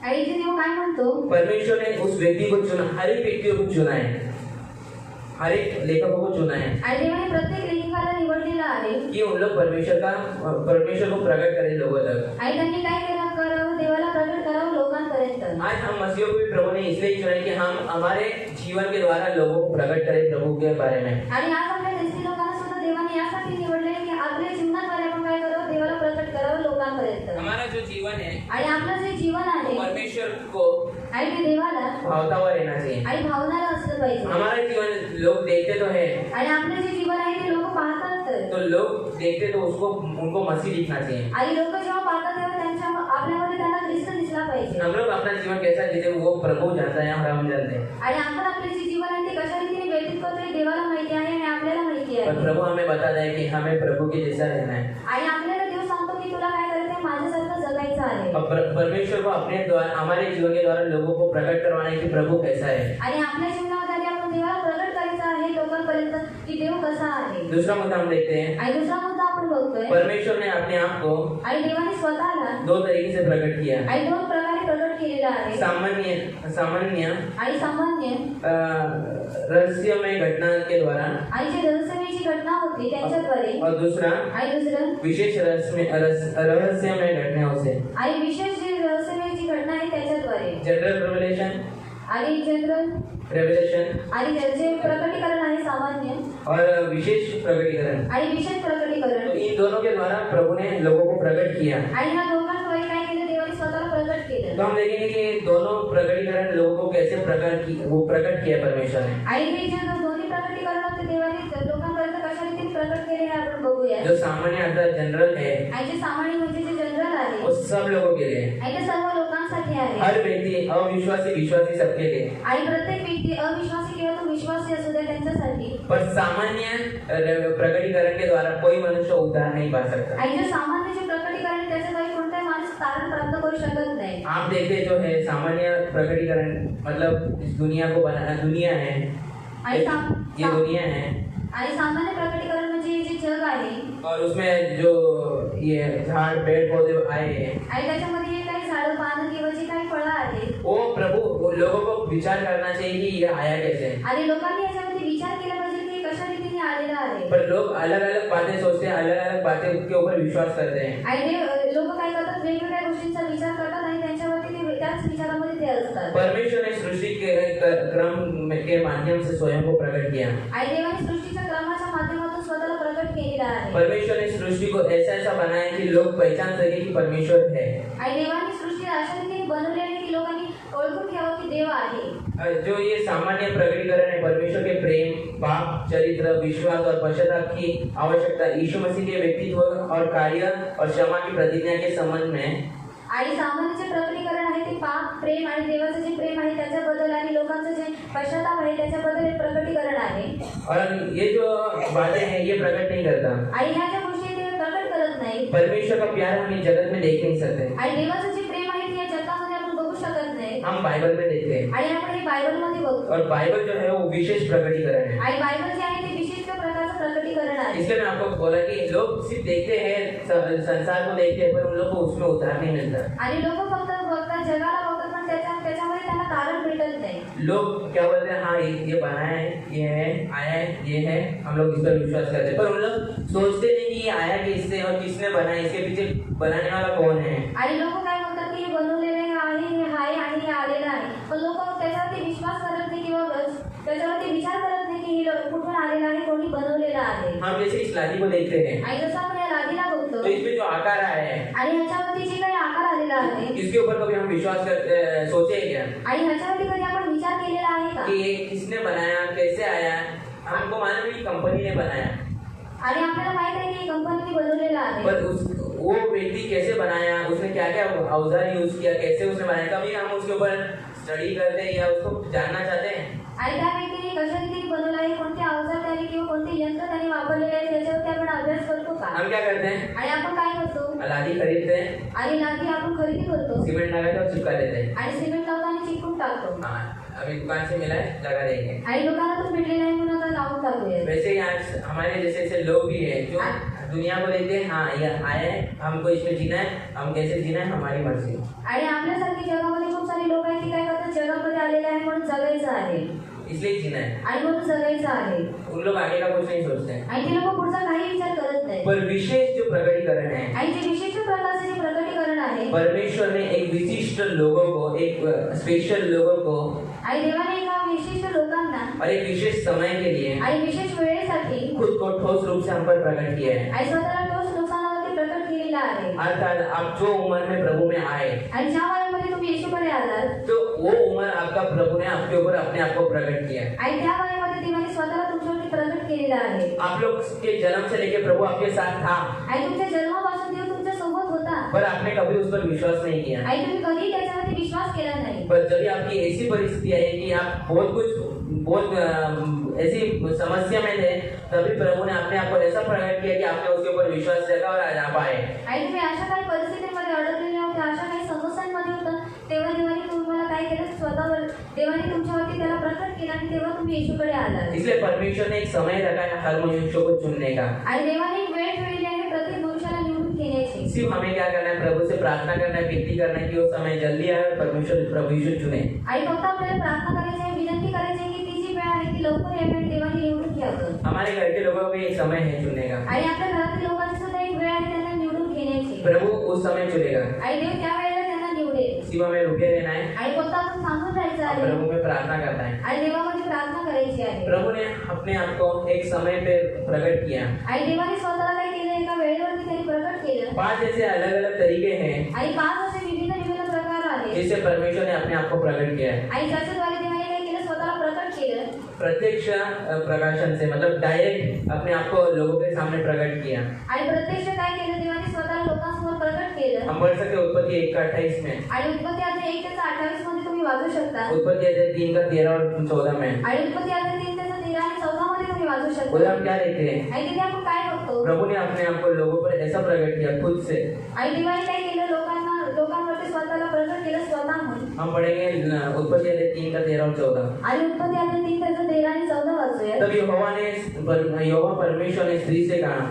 आणि इथे देव काय म्हणतो, परमेश्वर ने उस व्यक्ति को चुना, हर एक व्यक्ति को चुना है, हर एक लेखकों को चुना है आणि देवाने प्रत्येक लेखकाला निवडलेला आहे कि उन लोग परमेश्वर को प्रकट करें लोगों तक. आणि त्यांनी काय करावं, देवाला प्रकट करावं लोकांपर्यंत. आज हम मसीहों को भी प्रभु ने इसलिए चुना है कि हम हमारे जीवन के द्वारा लोगों को प्रकट करें प्रभु के बारे में. आणि आज आपल्या ख्रिस्ती लोकांना सुद्धा देवाने यासाठी निवडले की आपल्या जीवनाद्वारे आपण काय करावं, देवाला प्रकट करावं लोकांपर्यंत. हमारा जो जीवन है आणि आपलं जे जीवन आहे परमेश्वर को आणि ते देवाला भावता हुआ रहना चाहिए. आणि भावनाला असलं पाहिजे. हमारा जीवन लोग देखते तो है, आणि आपलं जे जीवन आहे ते लोक पाहतात तो लोग देखते तो उसको उनको मसीह दिखना चाहिए. आणि लोक जेव्हा पाहतात तेव्हा त्यांच्या आपल्यामध्ये त्यांना ख्रिस्त दिसला पाहिजे. हम लोग अपना जीवन कैसा जीते वो प्रभु जानता है और हम जानते हैं. आणि आपण आपले जे जीवन आहे ते कशा रीतीने व्यतीत करतो हे देवाला माहिती आहे आणि आपल्याला माहिती पर आहे. प्रभु हमें बताता है कि हमें प्रभु के जैसा रहना है. आणि आपल्याला देव सांगतो की तुला काय करायचं आहे, माझ्यासारखं जगायचं आहे. और परमेश्वर को अपने द्वारा, हमारे जीवन के द्वारा लोगों को प्रकट करवाना है कि प्रभु कैसा है. आणि आपल्या जीवनामध्ये आपण देवाला प्रकट करायचं आहे लोकांपर्यंत की देव कसा आहे. दूसरा मुद्दा हम देखते हैं, आणि दुसरा मुद्दा आपण बघतोय, परमेश्वर ने अपने आप को आणि देवाने स्वतःला 2 तरीके से प्रकट किया. आणि 2 प्रकारे प्रकट केलेला आहे. सामान्य आणि सामान्य रहस्यमय घटना के द्वारा आणि जे रहस्यमय जी घटना होती त्यांच्याद्वारे, और दूसरा आणि दुसरं विशेष रहस्यमय घटनाओं से. आणि विशेष जी रहस्यमय जी घटना आहे त्याच्याद्वारे. जनरल रेवलेशन आणि जनरल रेवलेशन आणि जे प्रकटीकरण आहे सामान्य और विशेष प्रकटीकरण. आणि विशेष तो प्रकटीकरण. इन दोनों के द्वारा प्रभु ने लोगों को प्रकट किया. आणि ह्या दोघांद्वारे काय केलं, देवाने स्वतःला प्रकट केलं. तो हम देखेंगे कि दोनों प्रकटीकरण लोगों को कैसे प्रकट किया परमेश्वर ने। आणि हे जे दोन्ही प्रकटीकरण होते देवाने लोकांपर्यंत कशा रीतीने प्रकट केले हे आपण बघूया। जो सामान्य अर्थात जनरल है, आणि जे सामान्य म्हणजे जे जनरल आहे वो सब लोगों के लिए, आणि ते सर्व लोकांसाठी आहे। हर व्यक्ति अविश्वासी विश्वासी सबके लिए, आणि प्रत्येक व्यक्ती अविश्वासी किंवा तो विश्वासी असू द्या त्यांच्यासाठी। पर सामान्य प्रकटीकरण के द्वारा कोई मनुष्य उद्धार नहीं पा सकता। आणि जे सामान्य जे प्रकटीकरण आहे त्याच्याद्वारे कोणताही माणूस तारण प्राप्त करू शकत नाही। आप देखते जो है सामान्य प्रकटीकरण मतलब इस दुनिया को बनाना, दुनिया है, आणि ये दुनिया है, आणि सामान्य प्रकटीकरण म्हणजे जे जग आहे और उसमें जो ये झाड़ पेड़ पौधे आए हैं, आणि त्याच्यामध्ये जे काही झाडं पानं किंवा जे काही फळं आहेत वो प्रभु वो लोगों को विचार करना चाहिए कि ये आया कैसे। आणि लोकांनी याच्यामध्ये विचार केला पाहिजे की कशा रीतीने आलेला आहे। पर लोग अलग अलग बातें सोचते हैं, अलग अलग बातें के ऊपर विश्वास करते हैं। आणि लोक काय करतात वेगवेगळ्या गोष्टींचा विचार करतात आणि त्यांच्यावरती ते त्याच विचारामध्ये ते असतात। परमेश्वर ने सृष्टि के क्रम के माध्यम से स्वयं को प्रकट किया। आणि देवाने सृष्टीच्या क्रमाच्या माध्यमातून स्वतःला प्रकट केलेला आहे। परमेश्वर ने सृष्टि को ऐसा बनाया कि लोग पहचान सके कि परमेश्वर है। आणि देवाने सृष्टी अशा रीतीने बनवली आहे की लोकांनी ओळखून ठेवावं की देव आहे। जो ये सामान्य प्रकटीकरण है परमेश्वर के प्रेम, पाप, चरित्र, विश्वास और पश्चाताप की आवश्यकता यीशु मसीह के व्यक्तित्व और कार्य और क्षमा की प्रतिज्ञा के संबंध में, आणि सामान्य जे प्रकटीकरण आहे ते पाप, प्रेम आणि देवाचं जे प्रेम आहे त्याच्याबद्दल आणि लोकांचं जे पश्चाताप आहे त्याच्याबद्दल हे प्रकटीकरण आहे। और ये जो बातें हैं ये प्रकट नहीं करता। आणि ह्या ज्या गोष्टी ते प्रकट करत नाही। परमेश्वर का प्यार हम इस जगत में देख नहीं सकते। आणि देवाचं जे प्रेम आहे ते या जगामध्ये आपण बघू शकत नाही। हम बाइबल में देखते हैं। आणि आपण हे बायबलमध्ये बघतो। और बाइबल जो है वो विशेष प्रकटीकरण है। आणि बायबल जे आहे ते विशिष्ट प्रकारचं प्रकटीकरण आहे। इसलिए मैं आपको बोला कि लोग सिर्फ देखते हैं, संसार को देखते हैं, पर उन लोग को उसमें उद्धार नहीं मिलता। आणि लोक फक्त बघतात, जगाला बघतात, पण त्याच्यामध्ये त्यांना तारण भेटत नाही। लोग क्या बोलते हैं, हाँ ये बनाया है, ये है, आया है, ये है, हम लोग इस पर विश्वास करते हैं, पर उन लोग सोचते नहीं कि ये आया किससे और किसने बनाया, इसके पीछे बनाने वाला कौन है। आणि लोक काय म्हणतात की हे बनवलेलं आहे, हे आहे आणि हे आलेलं आहे, पण लोक त्याच्यावरती विश्वास करत नाही किंवा त्याच्यावरती विचार करत नाही की हे कुठून आलेलं आहे, कोणी बनवलेलं आहे। हम जैसे इस लादी को देखते हैं, आणि जसं आपण या लादीला बघतो तो इसमें जो आकार आया है, आणि ह्याच्यावरती जे काही आकार आलेला आहे, इसके ऊपर कभी हम विश्वास करते सोचे क्या आणि ह्याच्यावरती कधी आपण विचार केलेला आहे का कि ये किसने बनाया, कैसे आया। हमको मालूम है कि कंपनी ने बनाया, आणि आपल्याला माहित आहे की कंपनीने बनवलेला आहे, पर वो व्यक्ति कैसे बनाया, उसने क्या क्या औजार यूज किया, कैसे उसने बनाया, कभी हम उसके ऊपर स्टडी करते हैं या उसको जानना चाहते हैं। आणि त्या व्यक्तीने कशा रीतीने बनवलं आहे, कोणते अवजार त्याने किंवा कोणते यंत्र त्याने वापरलेले आहे त्याच्यावरती आपण अभ्यास करतो का। हम क्या करते हैं, आणि आपण काय करतो, लादी खरीदते हैं, आणि लादी आपण खरेदी करतो सीमेंट लगाते और चिपका देते हैं। आणि सिमेंट लावतो आणि चिकटून टाकतो। हाँ, अभी दुकान से मिला है, लगा देंगे। आणि दुकानातून भेटलेलं आहे म्हणून आता लावून टाकूया। वैसे ही आज हमारे जैसे ऐसे लोग भी हैं जो दुनिया को देखते हैं, हाँ ये आया है, हमको इसमें जीना है, हम कैसे जीना है हमारी मर्जी। आणि आपल्यासारखी जगामध्ये खूप सारे लोक आहेत की काय करतात, जगामध्ये आलेले आहे म्हणून जगायचं आहे इसलिए जीना है, आणि म्हणून जगायचं आहे, उन लोग आगे का कुछ नहीं सोचते हैं। आणि ते लोक पुढचा काही विचार करत नाही। पर विशेष जो प्रकटीकरण है, आणि जे विशिष्ट प्रकारचे जे प्रकटीकरण आहे, परमेश्वर ने एक विशिष्ट लोगों को, एक स्पेशल लोगों को आणि देवाने एका विशिष्ट लोकांना और एक विशेष समय के लिए आणि विशेष वेळेसाठी खुद को ठोस रूप से हम पर प्रकट किया है। आणि स्वतःला ठोस नुकसानावरती प्रकट केलेला आहे। अर्थात आप जो उम्र में प्रभु में आए, आणि ज्या वयामध्ये तुम्ही येशूकडे आलात, तो वो उम्र आपका प्रभु ने आपके ऊपर अपने आप को प्रकट किया। आणि त्या वयामध्ये देवाने स्वतःला तुमच्यावरती प्रकट केलेला आहे। आप लोग के जन्म से लेकर प्रभु आपके साथ था, आणि तुमच्या जन्मापासून देव तुमच्या सोबत होता, पर आपने कभी उस पर विश्वास नहीं किया। आणि तुम्ही कधी त्याच्यावरती विश्वास केला नाही। पर जब आपकी ऐसी परिस्थिति आई कि आप बहुत ऐसी समस्या में थे, तभी प्रभु ने अपने आप को ऐसा प्रकट किया कि आपने उसके ऊपर विश्वास रखा और आज आप आए। आणि तुम्ही अशा काही परिस्थितीमध्ये अडकलेले होते, अशा काही समस्यांमध्ये होता, तेव्हा देवाने तुम्हाला काय केलं, स्वतःवर देवाने तुमच्यावरती त्याला प्रकट केला आणि तेव्हा तुम्ही येशूकडे आलात। इसलिए परमेश्वर ने एक समय रखा है हर मनुष्य को चुनने का। आणि देवाने एक वेळ ठेवलेली आहे प्रत्येक मनुष्याला निवडून घेण्याची। सिर्फ हमें क्या करना है, प्रभु से प्रार्थना करना है, विनती करना है कि वो समय जल्दी आए और परमेश्वर प्रभु यीशु चुने। आणि फक्त आपल्याला प्रार्थना करायची आहे, विनंती करायची आहे की ती जी वेळ आहे ती लवकर यावी आणि देवाने निवडून घ्यावं। हमारे घर के लोगों को भी एक समय है चुनने का, आणि आपल्या घरातील लोकांची सुद्धा एक वेळ आहे त्यांना निवडून घेण्याची। प्रभु उस समय चुनेगा। आणि देव त्या वेळेला त्यांना निवडेल। सिर्फ हमें रुके रहना है, आणि फक्त आपण थांबून राहायचं और आहे प्रभु में प्रार्थना करना है। आणि देवामध्ये प्रार्थना करायची आहे। प्रभु ने अपने आप को एक समय पे प्रकट किया। आणि देवाने स्वतःला काय केलं, एका वेळेवरती त्यांनी प्रकट केलं। 5 ऐसे अलग अलग तरीके हैं आणि 5 असे विभिन्न प्रकार आहेत जिससे परमेश्वर ने अपने आप को प्रकट किया है। आणि ज्याच्याद्वारे देवाने काय केलं, स्वतःला प्रकट केलं. प्रत्यक्ष प्रकाशन से मतलब डायरेक्ट अपने आप को लोगों के सामने प्रकट किया। आणि प्रत्यक्ष काय केलं, देवाने स्वतःला लोकांसमोर प्रकट केलं. हम पढ़ सकते उत्पत्ति 1:28 में, आणि उत्पत्ती अध्याय 1:28 मध्ये तुम्ही वाचू शकता. उत्पत्ति अध्याय 3:13 और 14 में। आणि उत्पत्ती अध्याय 3:13 आणि 14 मध्ये तुम्ही वाचू शकता. उधर हम क्या देखते हैं? आणि तिथे आपण काय बघतो, प्रभु ने अपने आप को लोगों पर ऐसा प्रकट किया खुद से। आणि देवाने काय केलं, लोकांवरती स्वतःला प्रकट केलं स्वतःहून. हम पढ़ेंगे उत्पत्ति अध्याय 3:13 और 14। आणि उत्पत्ती अध्याय 3:13 आणि 14 वाचूया. तब यहोवा परमेश्वर ने स्त्री से कहा,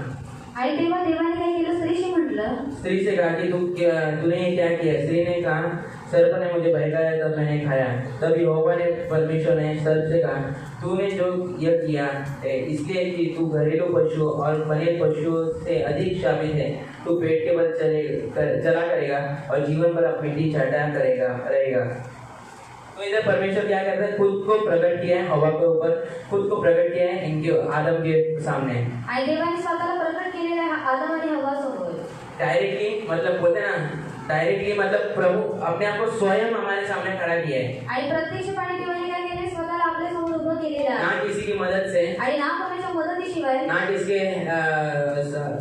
आणि तेव्हा देवाने काय केलं, स्त्रीशी म्हटलं. स्त्री से कहा कि तूने ये क्या किया? स्त्री ने कहा, सर्प ने मुझे बहकाया तब मैंने खाया। तब यहोवा ने परमेश्वर ने सर्प से कहा, तूने जो यह किया है इसलिए कि तू घरेलू पशु और बने पशुओं से अधिक शामिल है। तू पेट के बल चला करेगा और जीवन भर अपनी मिट्टी चाटा रहेगा। तो इधर परमेश्वर क्या करता है, खुद को प्रकट किया है हवा के ऊपर, खुद को प्रकट किया है इनके आदम के सामने। आणि देवाने स्वतःला प्रकट केलेलं आहे आदम आणि हव्वा समोर. डायरेक्टली मतलब बोलते हैं ना, डायरेक्टली मतलब प्रभु अपने आप को स्वयं हमारे सामने खड़ा किया है, आणि प्रत्यक्षपणे देवाने काय केले, स्वतःला आपल्या समोर उभं केलेलं आहे. ना किसी की मदद से, आणि ना कोणाच्या मदतीशिवाय, ना किसके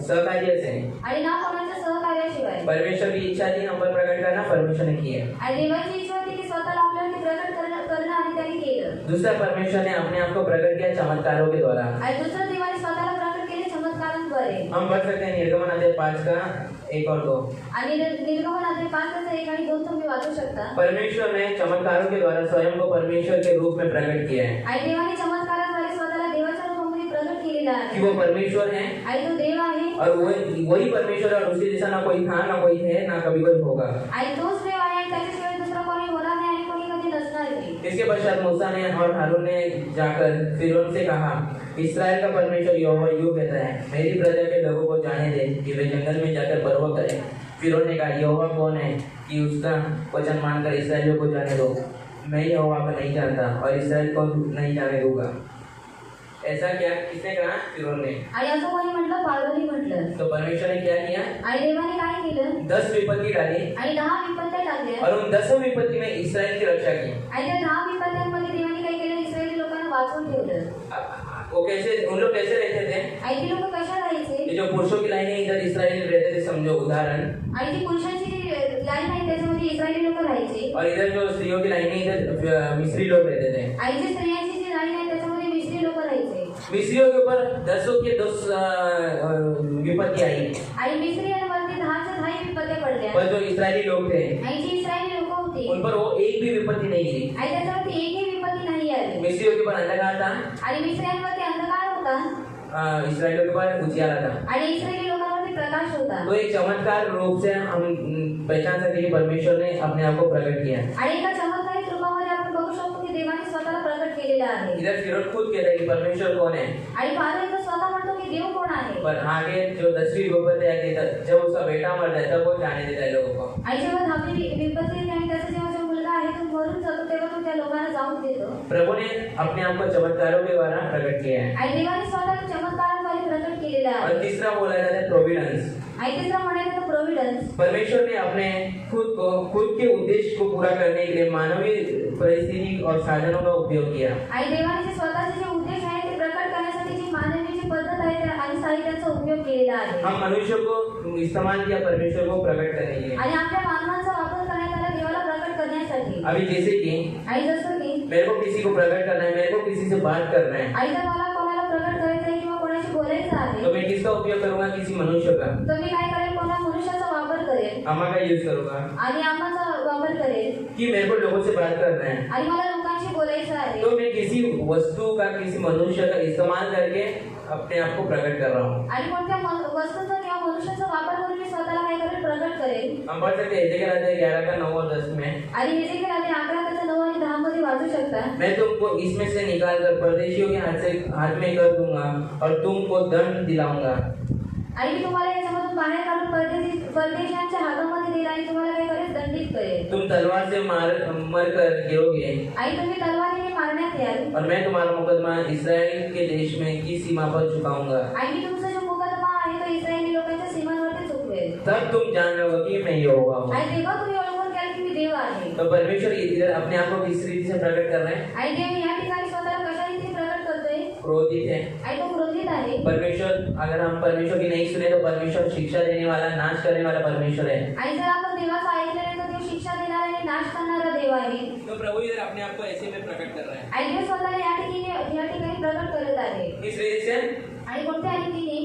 सहकार्य से। आणि ना कोणाच्या सहकार्याशिवाय. परमेश्वर की इच्छा थी हम पर प्रकट करना, परमेश्वर ने किया। आणि देवाची इच्छा होती की स्वतःला आपल्यावरती प्रकट करणं आणि त्याने केलं. दूसरा, परमेश्वर ने अपने आप को प्रकट किया चमत्कारों के द्वारा। आणि दुसरं, देवाने स्वतःला प्रकट केले चमत्कारांद्वारे. हम पढ़ सकते हैं निर्गमन अध्याय 5:1 और 2। आणि निर्गमन अध्याय 5:1 आणि 2 तुम्ही वाचू शकता. परमेश्वर ने चमत्कारों के द्वारा स्वयं को परमेश्वर के रूप में प्रकट किया है आणि देवाने चमत्कारांद्वारे स्वतःला देवाच्या रूपामध्ये प्रकट केलेला कि आहे. वो परमेश्वर है आणि तो देव आहे. और वही परमेश्वर है और उसके जैसा ना कोई था, ना कोई है, ना कभी कोई होगा। आणि तोच देव आहे आणि त्याच्याशिवाय दुसरा कोणी होणार नाही आणि कोणी कधी नसणार नाही. इसके पश्चात मूसा ने और हारून ने जाकर फिरौन से कहा, इस्राएल का परमेश्वर यहोवा यूं कहता है, मेरी प्रजा के लोगों को जाने दे कि वे जंगल में जाकर बरवा करें। फिरौन ने कहा, यहोवा कौन है कि उसका वचन मानकर इस्राएलियों को जाने दो? मैं यहोवा को नहीं जानता और इस्राएल को नहीं जाने दूंगा। ऐसा क्या किसने कहा? फिरौन ने। आणि असं कोणी म्हटलं, पार्वती म्हटलं. तो परमेश्वर ने क्या किया? आणि देवाने काय केलं, 10 विपत्ति डाली आणि 10 विपत्त्या टाकल्या. और उन 10 विपत्ति में इस्राएल की रक्षा की। आणि त्या 10 विपत्त्यांमध्ये देवाने काय केलं, इस्रायली लोकांना वाचवून ठेवलं. वो कैसे, उन लोग कैसे रहते थे? आणि ती लोक कशा राहायचे, ये जो पुरुषों की लाइन है इधर इस्राएल रहते थे, समझो उदाहरण। आणि ती पुरुषांची जी लाईन आहे त्याच्यामध्ये इस्रायली लोक राहायचे. और इधर जो स्त्रियों की लाइन है इधर मिस्री लोग रहते थे। आणि जी स्त्रियांची जी लाईन आहे त्याच्यामध्ये मिस्री लोक राहायचे. मिस्रियों के ऊपर 10 के 10 विपत्ति आई, आणि मिस्रियांवरती 10च्या 10 विपत्त्या पडल्या. पर जो इस्राएली लोग थे आणि जी इस्रायली लोक होती उन पर वो एक भी विपत्ति नहीं गिरी। आणि त्याच्यावरती एकही विपत्ती नाही आली. मिस्रियों के ऊपर अंधकार था, आणि मिस्रियांवरती अंधकार होता इस्राएलियों के ऊपर उजियाला था। आणि इस्रायली लोकांवरती प्रकाश होता. तो एक चमत्कार रूप से हम पहचान सकते कि परमेश्वर ने अपने आप को प्रकट किया। आणि एका चमत्कारिक रूपामध्ये आपण बघू शकतो की देवाने स्वतःला प्रकट केलेला आहे. इधर फिरौन खुद कहता है कि परमेश्वर कौन है, आणि फादर इथं स्वतः म्हणतो की देव कोण आहे. पर आगे जो 10वीं विपत्ति आती है जब उसका बेटा मर जाता है वो जाने देता है लोगों को। आणि जेव्हा 10वी विपत्ती येते आणि त्याचा जेव्हा जो मुलगा आहे तो मरून जातो तेव्हा तो त्या लोकांना जाऊन देतो. प्रभु ने अपने आप को चमत्कारों के द्वारा प्रकट किया है। आणि देवाने स्वतःला चमत्कारांद्वारे प्रकट केलेला और आहे. तीसरा बोला जाता है प्रोविडेंस। आणि तिसरा म्हणायचं तर प्रोव्हिडन्स. परमेश्वर ने अपने खुद के उद्देश्य को पूरा करने के लिए मानवीय परिस्थिति और साधनों का उपयोग किया। आणि देवाने जे स्वतःचे जे उद्देश आहे ते प्रकट करण्यासाठी जी मानवी जी पद्धत आहे त्या आणि साहित्याचा उपयोग केलेला आहे. हम मनुष्य को इस्तेमाल किया परमेश्वर को प्रकट करने के लिए। आणि आपल्या मानवाचा वापर करण्यात आला देवाला प्रकट करण्यासाठी. अभी जैसे कि आणि जसं की मेरे को किसी को प्रकट करना है, मेरे को किसी से बात करना है, आणि जर मला कोणाला प्रकट करायचं आहे किंवा कोणाशी बोलायचं आहे तो मैं किसका उपयोग करूंगा? किसी मनुष्य का। तर मी काय करेल, कोणा मनुष्याचा वापर करेल अम्मा का यूज करूंगा आणि आम्हाचा वापर करेल. कि मेरे को लोगों से बात करना है, आणि मला लोकांशी बोलायचं आहे. तो मैं किसी वस्तु का, किसी मनुष्य का इस्तेमाल करके अपने आप को प्रकट कर रहा हूँ। आणि कोणत्या वस्तूचा किंवा मनुष्याचा वापर करून मी स्वतःला काय करेल, प्रकट करेल. हम पढ़ सकते हैं एजेकियल अध्याय 11 का 9 और 10 में। आणि हे जे काही 11 9 आणि 10 मध्ये वाचू शकता. मैं तुमको इसमें से निकाल कर परदेशियों के हाथ में कर दूंगा और तुमको दंड दिलाऊंगा। आणि मी तुम्हाला याच्यामधून बाहेर काढून परदेशांच्या हातामध्ये दिला आणि तुम्हाला काय करेल, दंडित करेल. तुम तलवार से मर कर गिरोगे आणि तुम्ही तलवारीने मारण्यात याल. और मैं तुम्हारा मुकदमा इस्राएल के देश में की सीमा पर चुकाऊंगा। आणि मी तुमचा जो मुकदमा आहे तो इस्रायली लोकांच्या सीमांवरती चुकवेल. तब तुम जान लोगे कि मैं यहोवा हूँ। आणि तेव्हा तुम्ही ओळखून घ्याल की मी देव आहे. तो परमेश्वर इधर अपने आप को किस रीति से प्रकट कर रहे हैं? आणि देव या ठिकाणी स्वतःला कशा रीतीने प्रकट करतोय? क्रोधित है. आणि तो क्रोधित आहे. परमेश्वर, अगर हम परमेश्वर की नहीं सुने तो परमेश्वर शिक्षा देने वाला, नाश करने वाला परमेश्वर है. आणि जर आपण देवाचं ऐकलं नाही तर देव शिक्षा देणारा आणि नाश करणारा देव आहे. तो प्रभु इधर अपने आप को ऐसे में प्रकट कर रहा है. आणि देव स्वतःला या ठिकाणी प्रकट करत आहे. किस रीति से? आणि कोणत्या रीतीने?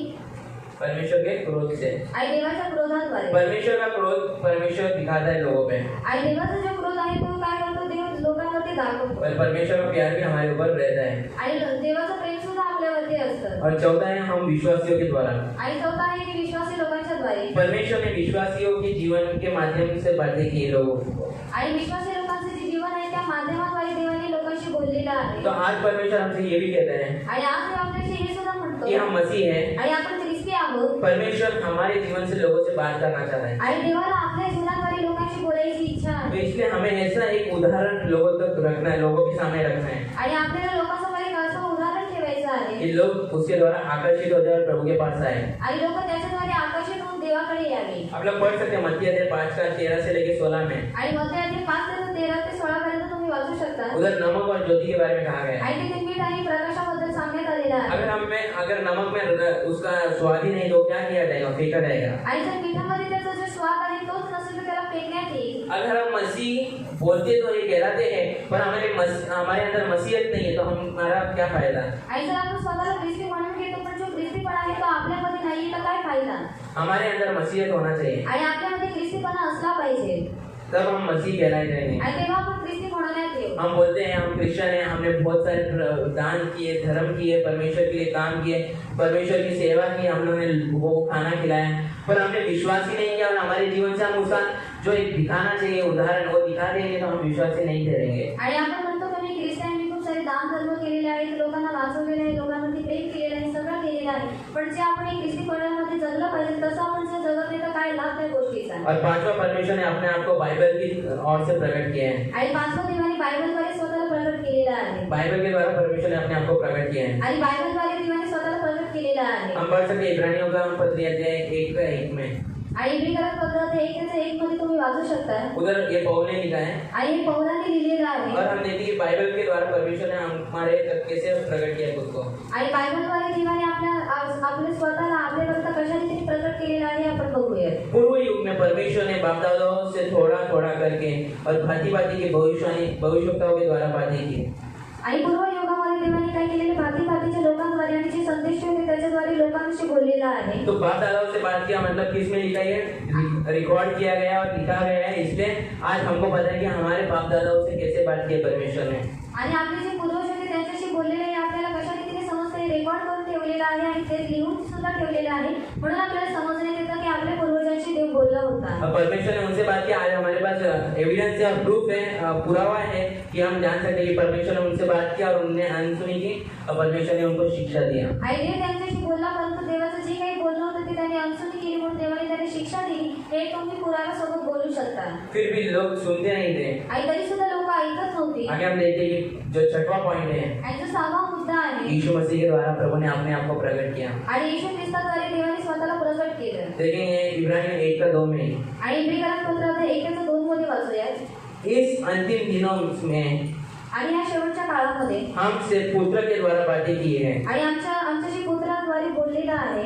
परमेश्वर के क्रोध से. आणि देवाच्या क्रोधाद्वारे. परमेश्वर का क्रोध परमेश्वर दिखाता है लोगों पे. आणि देवाचा जो क्रोध आहे तो काय करतो? देव लोकांवरती दाखवतो. और परमेश्वर का प्यार भी हमारे ऊपर रहता है. आणि देवाचं प्रेम सुद्धा आपल्यावरती असतं. और चौथा है हम विश्वासियों के द्वारा. आणि चौथा आहे की विश्वासी लोकांच्या द्वारे. परमेश्वर ने विश्वासियों के जीवन के माध्यम से बातें की लोगों को. आणि विश्वासी लोकांचे जे जीवन आहे त्या माध्यमाद्वारे देवाने लोकांशी बोललेलं आहे. तो आज परमेश्वर हमसे ये भी कहते हैं आणि आज देव आपल्याशी हे सुद्धा म्हणतो कि हम मसीह हैं. आणि आपण ख्रिस्ती आहोत. परमेश्वर हमारे जीवन से लोगों से बात करना चाहता है. आणि देवाला आपल्या जीवनाद्वारे लोकांशी बोलायची इच्छा तो आहे. इसलिए हमें ऐसा एक उदाहरण लोगों तक रखना है, लोगों के सामने रखना है आणि आपल्याला लोकांसमोर एक असं उदाहरण ठेवायचं आहे. कि लोग उसके द्वारा आकर्षित हो जाए और प्रभु के पास आए. आणि लोक त्याच्याद्वारे आकर्षित होऊन देवाकडे यावे. आप लोग पढ़ सकते हैं मत्ती अध्याय 5 का 13 से लेकर 16 में. आणि मध्य अध्याय 5 ते 13 ते 16 पर्यंत तुम्ही वाचू शकता. उधर नमक और ज्योति के बारे में कहा गया है. आणि तिथे मीठ आणि प्रकाशाबद्दल सांगण्यात आलेलं आहे. अगर नमक में उसका स्वाद ही नहीं तो क्या किया जाएगा? फेंका जाएगा. आणि जर मिठामध्ये त्याचा जो स्वाद आहे तोच नसेल तर त्याला फेकण्यात येईल. अगर हम मसीह बोलते तो ये कहलाते हैं पर हमारे अंदर मसीहत नहीं है तो हमारा क्या फायदा? आणि जर आपण स्वतःला ख्रिस्ती म्हणून घेतो पण जो ख्रिस्तीपणा आहे तो आपल्यामध्ये नाहीये तर काय फायदा? हमारे अंदर मसीहत होना चाहिए. आणि आपल्यामध्ये ख्रिस्तीपणा असला पाहिजे. तब हम मसीह कहलाए जाएंगे. आणि तेव्हा आपण ख्रिस्ती म्हणण्यात येऊ. हम बोलते हैं हम क्रिश्चियन हैं, हमने बहुत सारे दान किए, धर्म किए, परमेश्वर के लिए काम किए, परमेश्वर की सेवा की, हम लोगों ने वो खाना खिलाया, पर हमने विश्वास ही नहीं किया और हमारे जीवन से हम उसका जो एक दिखाना चाहिए उदाहरण वो दिखा देंगे तो हम विश्वास ही नहीं करेंगे. आणि आपण म्हणतो की मी ख्रिस्ती मी खूप सारे दान धर्म केलेले आहेत, लोकांना वाचवलेले आहे, लोकांमध्ये प्रेम केलेलं आहे, सगळं केलेलं आहे, पण जे आपण एक ख्रिस्तीपणामध्ये जगलं पाहिजे तसं आपण जर जगत नाही तर काय लाभ त्या गोष्टीचा? और पांचवा परमेश्वर ने अपने आप को बाइबल की ओर से प्रकट किया है. आणि पाचवा देवाने बायबलद्वारे स्वतःला प्रकट केलेला आहे. बाइबल के द्वारा परमेश्वर ने अपने आप को प्रकट किया है. आणि बायबलद्वारे देवाने स्वतःला प्रकट केलेला आहे. हम पढ़ सकते हैं इब्रानियों का पत्री अध्याय 1 में. आणि इब्रिकरात पत्र 1:1 मध्ये तुम्ही वाचू शकता. उधर ये पौल ने लिखा है आणि हे पौलाने लिहिलेलं आहे. और हम देखिए बाइबल के द्वारा परमेश्वर ने हमारे तक कैसे प्रकट किया खुद को. आणि बायबलद्वारे देवाने आपले स्वतःला आपल्याकरता कशा रीतीने प्रकट केलेलं आहे आपण बघूया. पूर्व युग में परमेश्वर ने बाप दादाओं से थोड़ा थोड़ा करके और भांति भांति की भविष्यवक्ताओं के द्वारा बातें की. आणि पूर्व युगामध्ये देवाने काय केलेले भांती भांतीच्या लोकांद्वारे आणि जे संदेश होते त्याच्याद्वारे लोकांशी बोललेला आहे. तो बाप दादाओं से बात किया मतलब किस में लिखा है? रिकॉर्ड किया गया और लिखा गया है. इसलिए आज हमको पता है कि हमारे बाप दादाओं से कैसे बात की परमेश्वर ने. आणि आपले जे पूर्वज होते त्यांच्याशी बोललेले आहे आपल्याला कशा रीतीने समजते रेकॉर्ड करून ठेवलेलं आहे आणि ते लिहून सुद्धा ठेवलेलं आहे. म्हणून आपल्याला समजण्यात येतं की आपल्या पूर्वजांशी देव बोलला होता. परमेश्वर ने उनसे बात की. आज हमारे पास एविडेंस है, प्रूफ है, पुरावा है कि हम जान सकते हैं कि परमेश्वर ने उनसे बात की और उन्होंने अनसुनी की और परमेश्वर ने उनको शिक्षा दिया. आणि देव त्यांच्याशी बोलला परंतु देवाचं जे काही बोलणं होतं ते त्यांनी अनसुनी केली म्हणून देवाने त्यांना शिक्षा दिली. हे तुम्ही पुराव्यासोबत बोलू शकता. फिर भी लोग सुनते नहीं थे. आणि तरी सुद्धा लोक ऐकत नव्हती. आगे हम देखते हैं कि जो छठवां पॉइंट है आणि जो 6वा मुद्दा आहे यीशु मसीह के द्वारा प्रभु ने अपने आप को प्रकट किया. आणि येशू ख्रिस्ताद्वारे देवाने स्वतःला प्रकट केलं. देखेंगे इब्रानियों 1:2 में. आणि इब्रिकरात पत्रात 1:2 मध्ये वाचूया. इस अंतिम दिनों में आणि या शेवटच्या काळामध्ये हमसे पुत्र के द्वारा बातें की है आणि आमच्याशी पुत्राद्वारे बोललेला आहे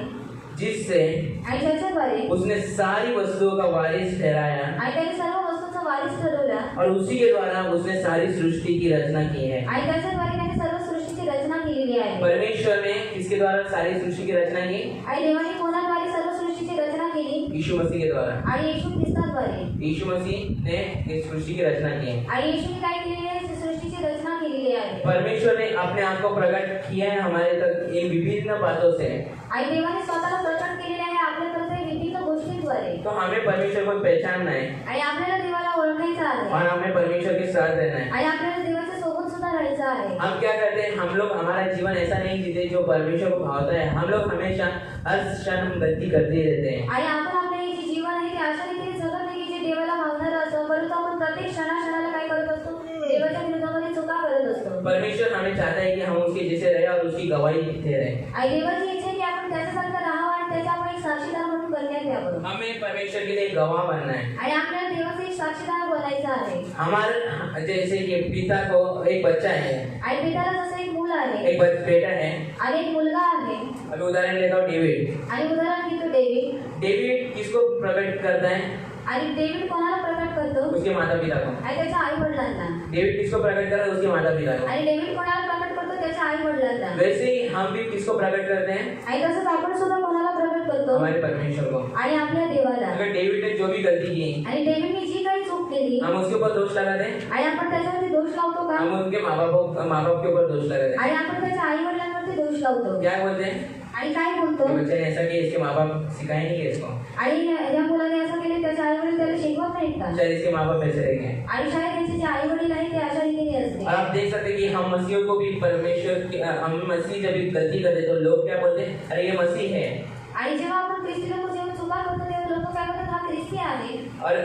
जिससे आणि त्याच्याद्वारे उसने सारी वस्तुओं का वारिस ठहराया आणि त्याने सर्व वस्तूंचा वारिस ठरवला और उसी के द्वारा उसने सारी सृष्टि की रचना की है. आणि त्याच्याद्वारे त्याने सर्व सृष्टीची रचना केलेली आहे. परमेश्वर ने किसके द्वारा सारी सृष्टि की रचना की? आणि देवाने कोणाद्वारे सर्व सृष्टीची रचना केली? यीशु मसीह के द्वारा. आणि येशू ख्रिस्ताद्वारे. यीशु मसीह ने इस सृष्टि की रचना की है. आणि येशूने काय केलेली आहे? सृष्टीची रचना केलेली आहे. परमेश्वर ने अपने आप को प्रकट किया है हमारे तक इन विभिन्न बातों से. आणि देवाने स्वतःला प्रकट केलेले आहे आपल्याकडे विभिन्न गोष्टींद्वारे. तो हमें परमेश्वर को पहचानना है आणि आपल्याला देवाला ओळखायचं आहे और हमें परमेश्वर के साथ रहना है. आणि आपल्याला देवाच्या सोबत सुद्धा राहायचं आहे. हम क्या करते हैं? हम लोग हमारा जीवन ऐसा नहीं जीते जो परमेश्वर को भावता है. हम लोग हमेशा हर क्षण हम गलती करते रहते हैं. आणि आपण आपले जे जीवन आहे ते अशा रीतीने जगत नाही की जे देवाला भावणारं असतं, परंतु आपण प्रत्येक क्षणाक्षणाला काय करत असतो? देवाच्या विरोधामध्ये चुका करत असतो. परमेश्वर हमें चाहता है कि हम उसके जैसे रहे और उसकी गवाही देते रहे. आणि देवाची इच्छा आहे की आपण त्याच्यासारखं राहावं आणि त्याचा आपण एक साक्षीदार म्हणून करण्यात यावं हमें परमेश्वर के लिए गवाह बनना है। आणि आपल्याला देवाचे एक साक्षीदार बनायचं आहे हमारे जैसे कि पिता को एक बच्चा है, आणि पित्याला जसं एक मूल आहे एक बेटा है। आणि एक मुलगा आहे अभी उदाहरण लेता हूँ डेविड। आणि उदाहरण घेतो डेव्हिड डेविड किसको प्रकट करता है? आणि डेव्हिड कोणाला प्रकट करतो उसके माता पिता को। आणि त्याच्या आई वडिलांना डेविड किसको प्रकट कर रहा है? उसके माता पिता को। आणि डेव्हिड कोणाला प्रकट करतो त्याच्या आई वडिलांना वैसे ही हम भी किसको प्रकट करते हैं? आणि तसंच आपण सुद्धा कोणाला प्रकट करतो हमारे परमेश्वर को। आणि आपल्या देवाला अगर डेविड ने जो भी गलती की, आणि डेव्हिडने जी काही चूक केली हम उसके ऊपर दोष लगाते हैं? आणि आपण त्याच्यावरती दोष लावतो का हम उनके माँ बाप के ऊपर दोष लगाते हैं। आणि आपण त्याच्या आई वडिलांवरती दोष लावतो क्या बोलते हैं? आणि काय बोलतो ये बच्चे ने ऐसा किया, इसके माँ बाप सिखाए नहीं इसको, आणि या मुलाने असं केले त्याच्या आई वडील त्याला शिकवत नाहीत का शायद इसके माँ बाप ऐसे रह गए। आणि शाळेत त्यांचे जे आई वडील आहेत ते अशा रीतीने असते और आप देख सकते हैं कि हम मसीहों को भी हम मसीह जब भी गलती करते तो लोग क्या बोलते हैं? अरे ये मसीह है। आणि जेव्हा आपण ख्रिस्ती लोक जेव्हा चुका करतो तेव्हा लोक काय म्हणतात हा ख्रिस्ती आहे और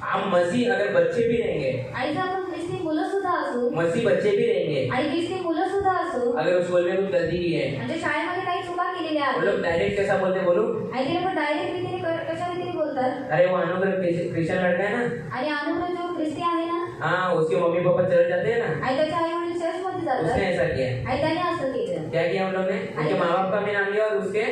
हम मसीह अगर बच्चे भी रहेंगे, आणि जर आपण ख्रिस्ती मुलं सुद्धा असू मसीह बच्चे भी रहेंगे, आणि ख्रिस्ती मुलं सुद्धा असू अगर उस स्कूल में कुछ गलती की है, म्हणजे शाळेमध्ये काही चुका केलेल्या वो आहेत लोग डायरेक्ट कैसा बोलते हैं बोलो? आणि ते लोक डायरेक्ट रीतीने कशा रीतीने बोलतात अरे वो अनुग्रह क्रिश्चियन लड़का है ना, आणि अनुग्रह जो ख्रिस्ती आहे ना हाँ उसके मम्मी पापा चले जाते हैं ना, आणि त्याच्या आई वडील चर्चमध्ये जातात उसने ऐसा किया। आणि त्याने असं केलं क्या किया हम लोग ने? उसके माँ बाप का भी नाम लिया और उसके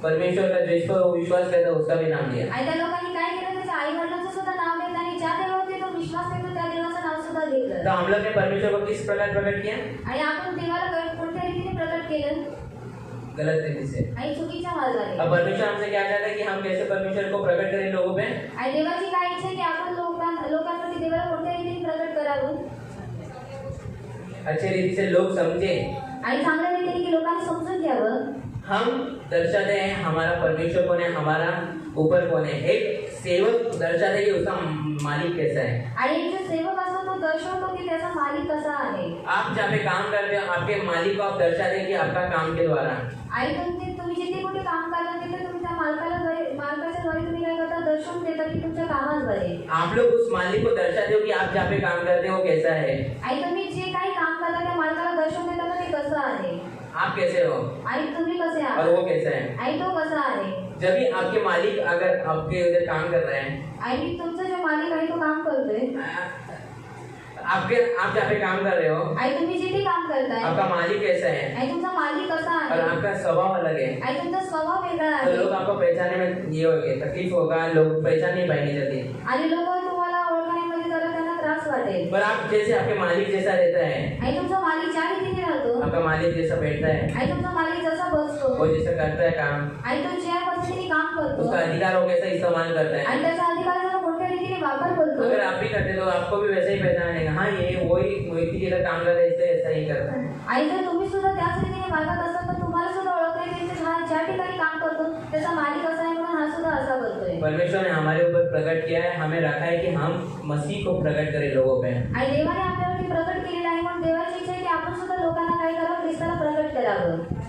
परमेश्वर का जिस पर वो विश्वास करता है उसका भी नाम लिया। आणि त्या लोकांनी काय केलं त्याच्या आई वडिलांचं सुद्धा नाव घेतलं आणि ज्या देवावरती तो विश्वास ठेवतो त्या देवाचं नाव सुद्धा तो घेतलं हम लोग ने परमेश्वर को किस प्रकार प्रकट किया? आणि आपण देवाला कोणत्या रीतीने प्रकट केलं गलत तरीके से। आणि चुकीच्या मार्गाने अब परमेश्वर हमसे क्या चाहता है कि हम कैसे परमेश्वर को प्रकट करें लोगों पे? आणि देवाची काय इच्छा आहे की आपण लोकांवरती देवाला कोणत्या रीतीने प्रकट करावं अच्छे रीति से लोग समझे, आणि चांगल्या रीतीने की लोकांनी समजून घ्यावं हम दर्शाते हैं हमारा परमेश्वर कौन है, हमारा ऊपर कौन है। एक सेवक दर्शाते हैं कि उसका मालिक कैसा है। आणि एक जो सेवक असतो तो दर्शवतो की त्याचा मालिक कसा आहे आप जहाँ पे काम करते हो आपके मालिक को आप दर्शाते हैं कि आपका काम के द्वारा। आणि तुम्ही जिथे कुठे काम करता तिथे तुम्ही त्या मालकाच्या द्वारे तुम्ही काय करता दर्शवून देता की तुमच्या कामाद्वारे आप लोग उस मालिक को दर्शाते हो कि आप जहाँ पे काम करते हो वो कैसा है, आणि तुम्ही जे काही काम करता त्या मालकाला दर्शवून देता ना ते कसं आहे आप कैसे हो आणि तुम्ही कसे और आहात वो कैसा है। आणि तो कसा आहे जब भी आपके मालिक अगर आपके उधर काम कर रहे हैं, आणि तुमचा जो मालिक आहे तो काम करतोय आप जहाँ पे काम कर रहे हो आणि तुम्ही जिथे काम करताय आपका मालिक कैसा है आणि तुमचा मालिक कसा और आहे आपका स्वभाव अलग है, आणि तुमचा स्वभाव वेगळा तो आहे लोग आपको पहचानने में ये होगा तकलीफ होगा, लोग पहचान नहीं पाएंगे जल्दी। आणि लोक तुम्हाला ओळखण्यामध्ये जरा त्यांना त्रास वाटेल पर आप जैसे आपके मालिक जैसा रहता है, आणि तुमचा मालिक ज्या रीतीने राहतो आपका मालिक जैसा बैठता है, आणि तुमचा मालिक जसा बसतो वो जैसा करता है काम, आणि तो ज्या पद्धतीने काम करतो उसका अधिकारों कैसा इस्तेमाल करता है। आणि त्याच्या अधिकाराचा कोणत्या रीतीने वापर करतो अगर आप भी करते तो आपको भी वैसे ही पहचानेगा, हाँ ये वही व्यक्ति जगह काम कर रहा है इसलिए ऐसा ही करता है। आणि जर तुम्ही सुद्धा त्याच रीतीने वागत असाल तर तुम्हाला सुद्धा ओळखता येईल की हा ज्या ठिकाणी काम करतो त्याचा मालिक असा आहे म्हणून हा सुद्धा असा करतोय परमेश्वर ने हमारे ऊपर प्रकट किया है, हमें रखा है कि हम मसीह को प्रकट करें लोगों पे। आणि देवाने आपल्यावरती प्रकट केलेला आहे म्हणून देवाची इच्छा आहे की आपण सुद्धा लोकांना काय करावं ख्रिस्ताला प्रकट करावं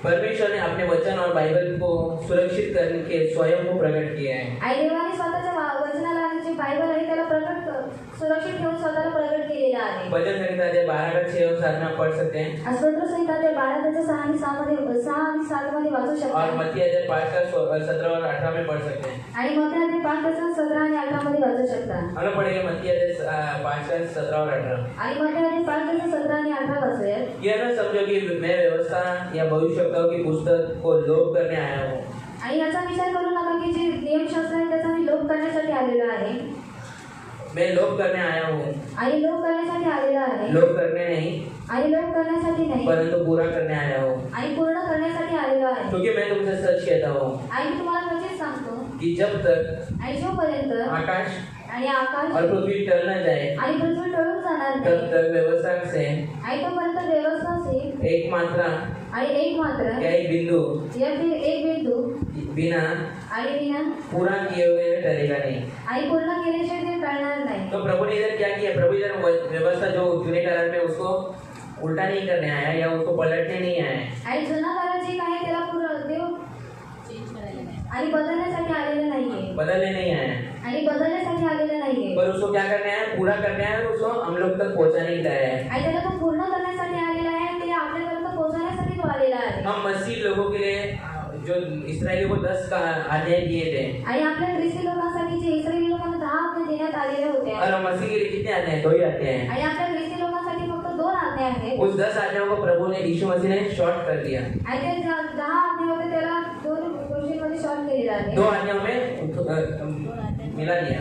परमेश्वर ने अपने वचन और बाइबल को सुरक्षित करने के स्वयं को प्रकट किया है। आणि देवाने स्वतःच्या वचनाला आणि जे बायबल आहे त्याला सुरक्षित ठेवून स्वतःला प्रकट केलेला आहे भजन संहिता 12 का 6 और 7 में आप पढ़ सकते हैं स्तोत्र संहिता 12 6 आणि 7 मध्ये वाचू और शकता मत्ती 5 का 17 और 18 में पढ़ सकते हैं। आणि मत्ती 5 17 आणि 18 मध्ये वाचू शकता हम लोग पढ़ेंगे मत्ती 5 का 17 और 18। आणि मत्ती 5 17 आणि 18 वाचूया यह न समझो कि मैं व्यवस्था या भविष्यवक्ताओं की पुस्तक को लोप करने आया हूँ। आणि याचा विचार करू नका की जे नियमशास्त्र आहे त्याचा मी लोप करण्यासाठी आलेलो आहे मैं लोप करने आया हूँ, आणि लोप करण्यासाठी आलेलो आहे लोप करने नहीं आणि लोप करण्यासाठी नाही परंतु पूरा करने आया हूँ। आणि पूर्ण करण्यासाठी आलेलो आहे क्योंकि मैं तुमसे सच कहता हूँ आणि मी तुम्हाला नक्कीच सांगतो कि जब तक आणि जोपर्यंत आकाश आणि आकाश और पृथ्वी टल न जाए आणि पृथ्वी टळून जाणार तब नाही तक व्यवस्था से आणि तोपर्यंत व्यवस्था असेल एक मात्रा आणि एक मात्र या एक बिंदु या फिर एक बिंदू बिना आणि विना पूरा किए हुए टलेगा नहीं। आणि पूर्ण केल्याशिवाय ते टळणार नाही तो प्रभु ने इधर क्या किया, प्रभु इधर व्यवस्था जो जुने करार में उसको उल्टा नहीं करने आया या उसको पलटने नहीं आया आणि जुना काळ जे काय त्याला पूर्ण देव आणि बदलण्यासाठी आलेलं नाहीये बदलने नहीं आया आणि बदलण्यासाठी आलेलं नाहीये पर उसको क्या करने आया, पूरा करने आया और उसको हम लोग तक पहुंचाने के लिए आया है। आणि त्याला तो पूर्ण करण्यासाठी आलेला आहे ते आपल्यापर्यंत पोहोचवण्यासाठी तो आलेला आहे। हम मसीह लोगों के लिए जो इस्राएलियों को 10 का आज्ञा दिए थे, आणि आपल्या ख्रिस्ती लोकांसाठी जे इस्रायली लोकांना 10 आज्ञा देण्यात आलेल्या होत्या और मसीह के लिए कितने आज्ञा है? 2 ही आज्ञा है। आणि आपल्या ख्रिस्ती लोकांसाठी फक्त 2 आज्ञा आहेत उस 10 आज्ञाओं को प्रभु ने यीशु मसीह ने शॉर्ट कर दिया। आणि ते 10 आज्ञा होते त्याला 2 गोष्टींमध्ये शॉर्ट केलेलं आहे 2 आज्ञाओं में मिला दिया।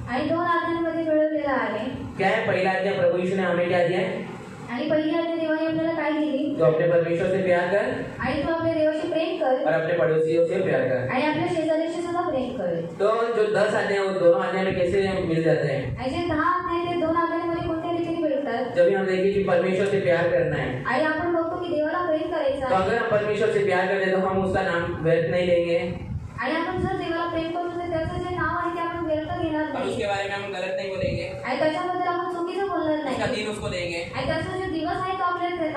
आणि 2 आज्ञांमध्ये मिळवलेलं आहे। क्या है पहला आज्ञा? प्रभु यीशु ने हमें क्या दिया है? आणि पहिली आज्ञा देवाने आपल्याला काय दिली? तो अपने परमेश्वर से प्यार कर आणि तू आपल्या देवाशी प्रेम कर और अपने पड़ोसियों से प्यार कर। आणि आपल्या शेजाऱ्याशी सुद्धा प्रेम कर। तो जो 10 आज्ञा है वो दोनों आज्ञा में कैसे मिल जाते हैं? आणि जे 10 आज्ञा आहेत ते 2 आज्ञांमध्ये कोणत्या रीतीने मिळतात? जब हम देखें कि परमेश्वर से प्यार करना है, आणि आपण बघतो की देवाला प्रेम करायचं तो आहे अगर हम परमेश्वर से प्यार करते तो हम उसका नाम व्यर्थ नहीं लेंगे आणि आपण जर देवाला प्रेम करतो तर त्याचं जे नाव आहे ते आपण व्यर्थ घेणार और नाही उसके बारे में हम गलत नहीं बोलेंगे, आणि त्याच्याबद्दल आपण चुकीचं बोलणार उसका नाही दिन उसको देंगे, आणि त्याचा जो दिवस आहे तो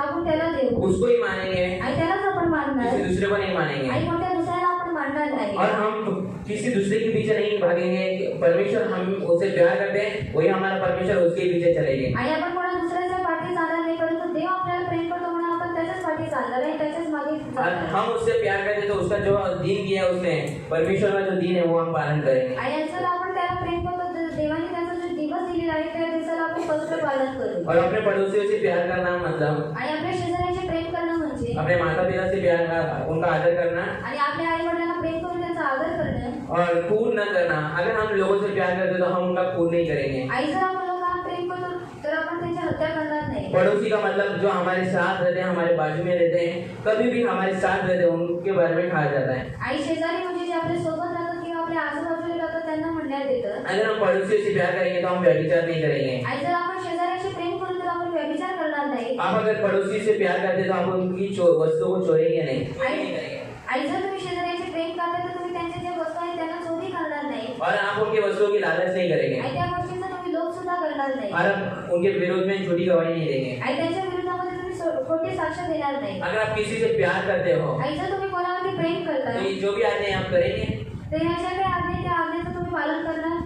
आपण त्याला देऊ उसको ही मानेंगे, आणि त्यालाच आपण मानणार किसी दूसरे को नहीं मानेंगे। आणि कोणत्या दुसऱ्याला आपण मानणार नाही और हम किसी दूसरे के पीछे नहीं भागेंगे कि परमेश्वर हम उससे प्यार करते हैं वही हमारा परमेश्वर उसके पीछे चलेंगे। आणि आपण कोणा दुसऱ्याच्या पाठी चालणार नाही परंतु देव आपल्याला प्रेम करतो म्हणून आपण त्याच्याच पाठी चालणार आहे त्याच्याच मागे और चालणार हम उससे प्यार करते तो उसका जो दिन दिया है उसने परमेश्वर का जो दिन है वो हम पालन करेंगे। आणि जर आपण त्याला प्रेम करतो तर देवाने त्याचा जो दिवस दिलेला आहे त्या दिवसाला आपण पवित्र पालन करू और अपने पड़ोसियों से प्यार करना मतलब आणि आपल्या शेजाऱ्याचे प्रेम करणं म्हणजे अपने माता पिता से प्यार उनका आदर करना आणि आपल्या आई वडिलांना प्रेम करून त्यांचा आदर करणं और खून न करना। अगर हम लोगों से प्यार करते तो हम उनका खून नहीं करेंगे। आई जर आपण लोकांना प्रेम करतो तर आपण त्यांची हत्या करणार नाही पड़ोसी का मतलब जो हमारे साथ रहते हैं, हमारे बाजू में रहते हैं, कभी भी हमारे साथ रहते हैं उनके बारे में कहा जाता है। आई शेजारी म्हणजे जे आपल्या सोबत राहतात किंवा आपल्या आजूबाजूला राहतात त्यांना म्हणण्यात येतं अगर हम पड़ोसियों से प्यार करेंगे तो हम व्यभिचार नहीं करेंगे। आई जर आपण शेजाऱ्याशी प्रेम करू तर आपण व्यभिचार करणार नाही आप अगर पड़ोसी से प्यार करते तो आप उनकी वस्तुओं को चोरेंगे नहीं, चोरी नहीं करेंगे। आई जर तुम्ही शेजाऱ्याशी प्रेम करता तर तुम्ही त्यांच्या ज्या वस्तू आहेत त्यांना चोरी करणार नाही और आप उनकी वस्तुओं की लालच नहीं करेंगे आणि त्या गोष्टींचा तुम्ही लोभ सुद्धा करणार नाही और आप उनके विरोध में झूठी गवाही नहीं देंगे। आणि त्यांच्या विरोधामध्ये तुम्ही खोटी साक्ष देणार नाही अगर आप किसी से प्यार करते हो आई जर तुम्ही कोणावरती प्रेम करता तो ये जो भी आज्ञा आप करेंगे तर ह्याच्या काही आज्ञा त्या आज्ञेचं तुम्ही पालन करणार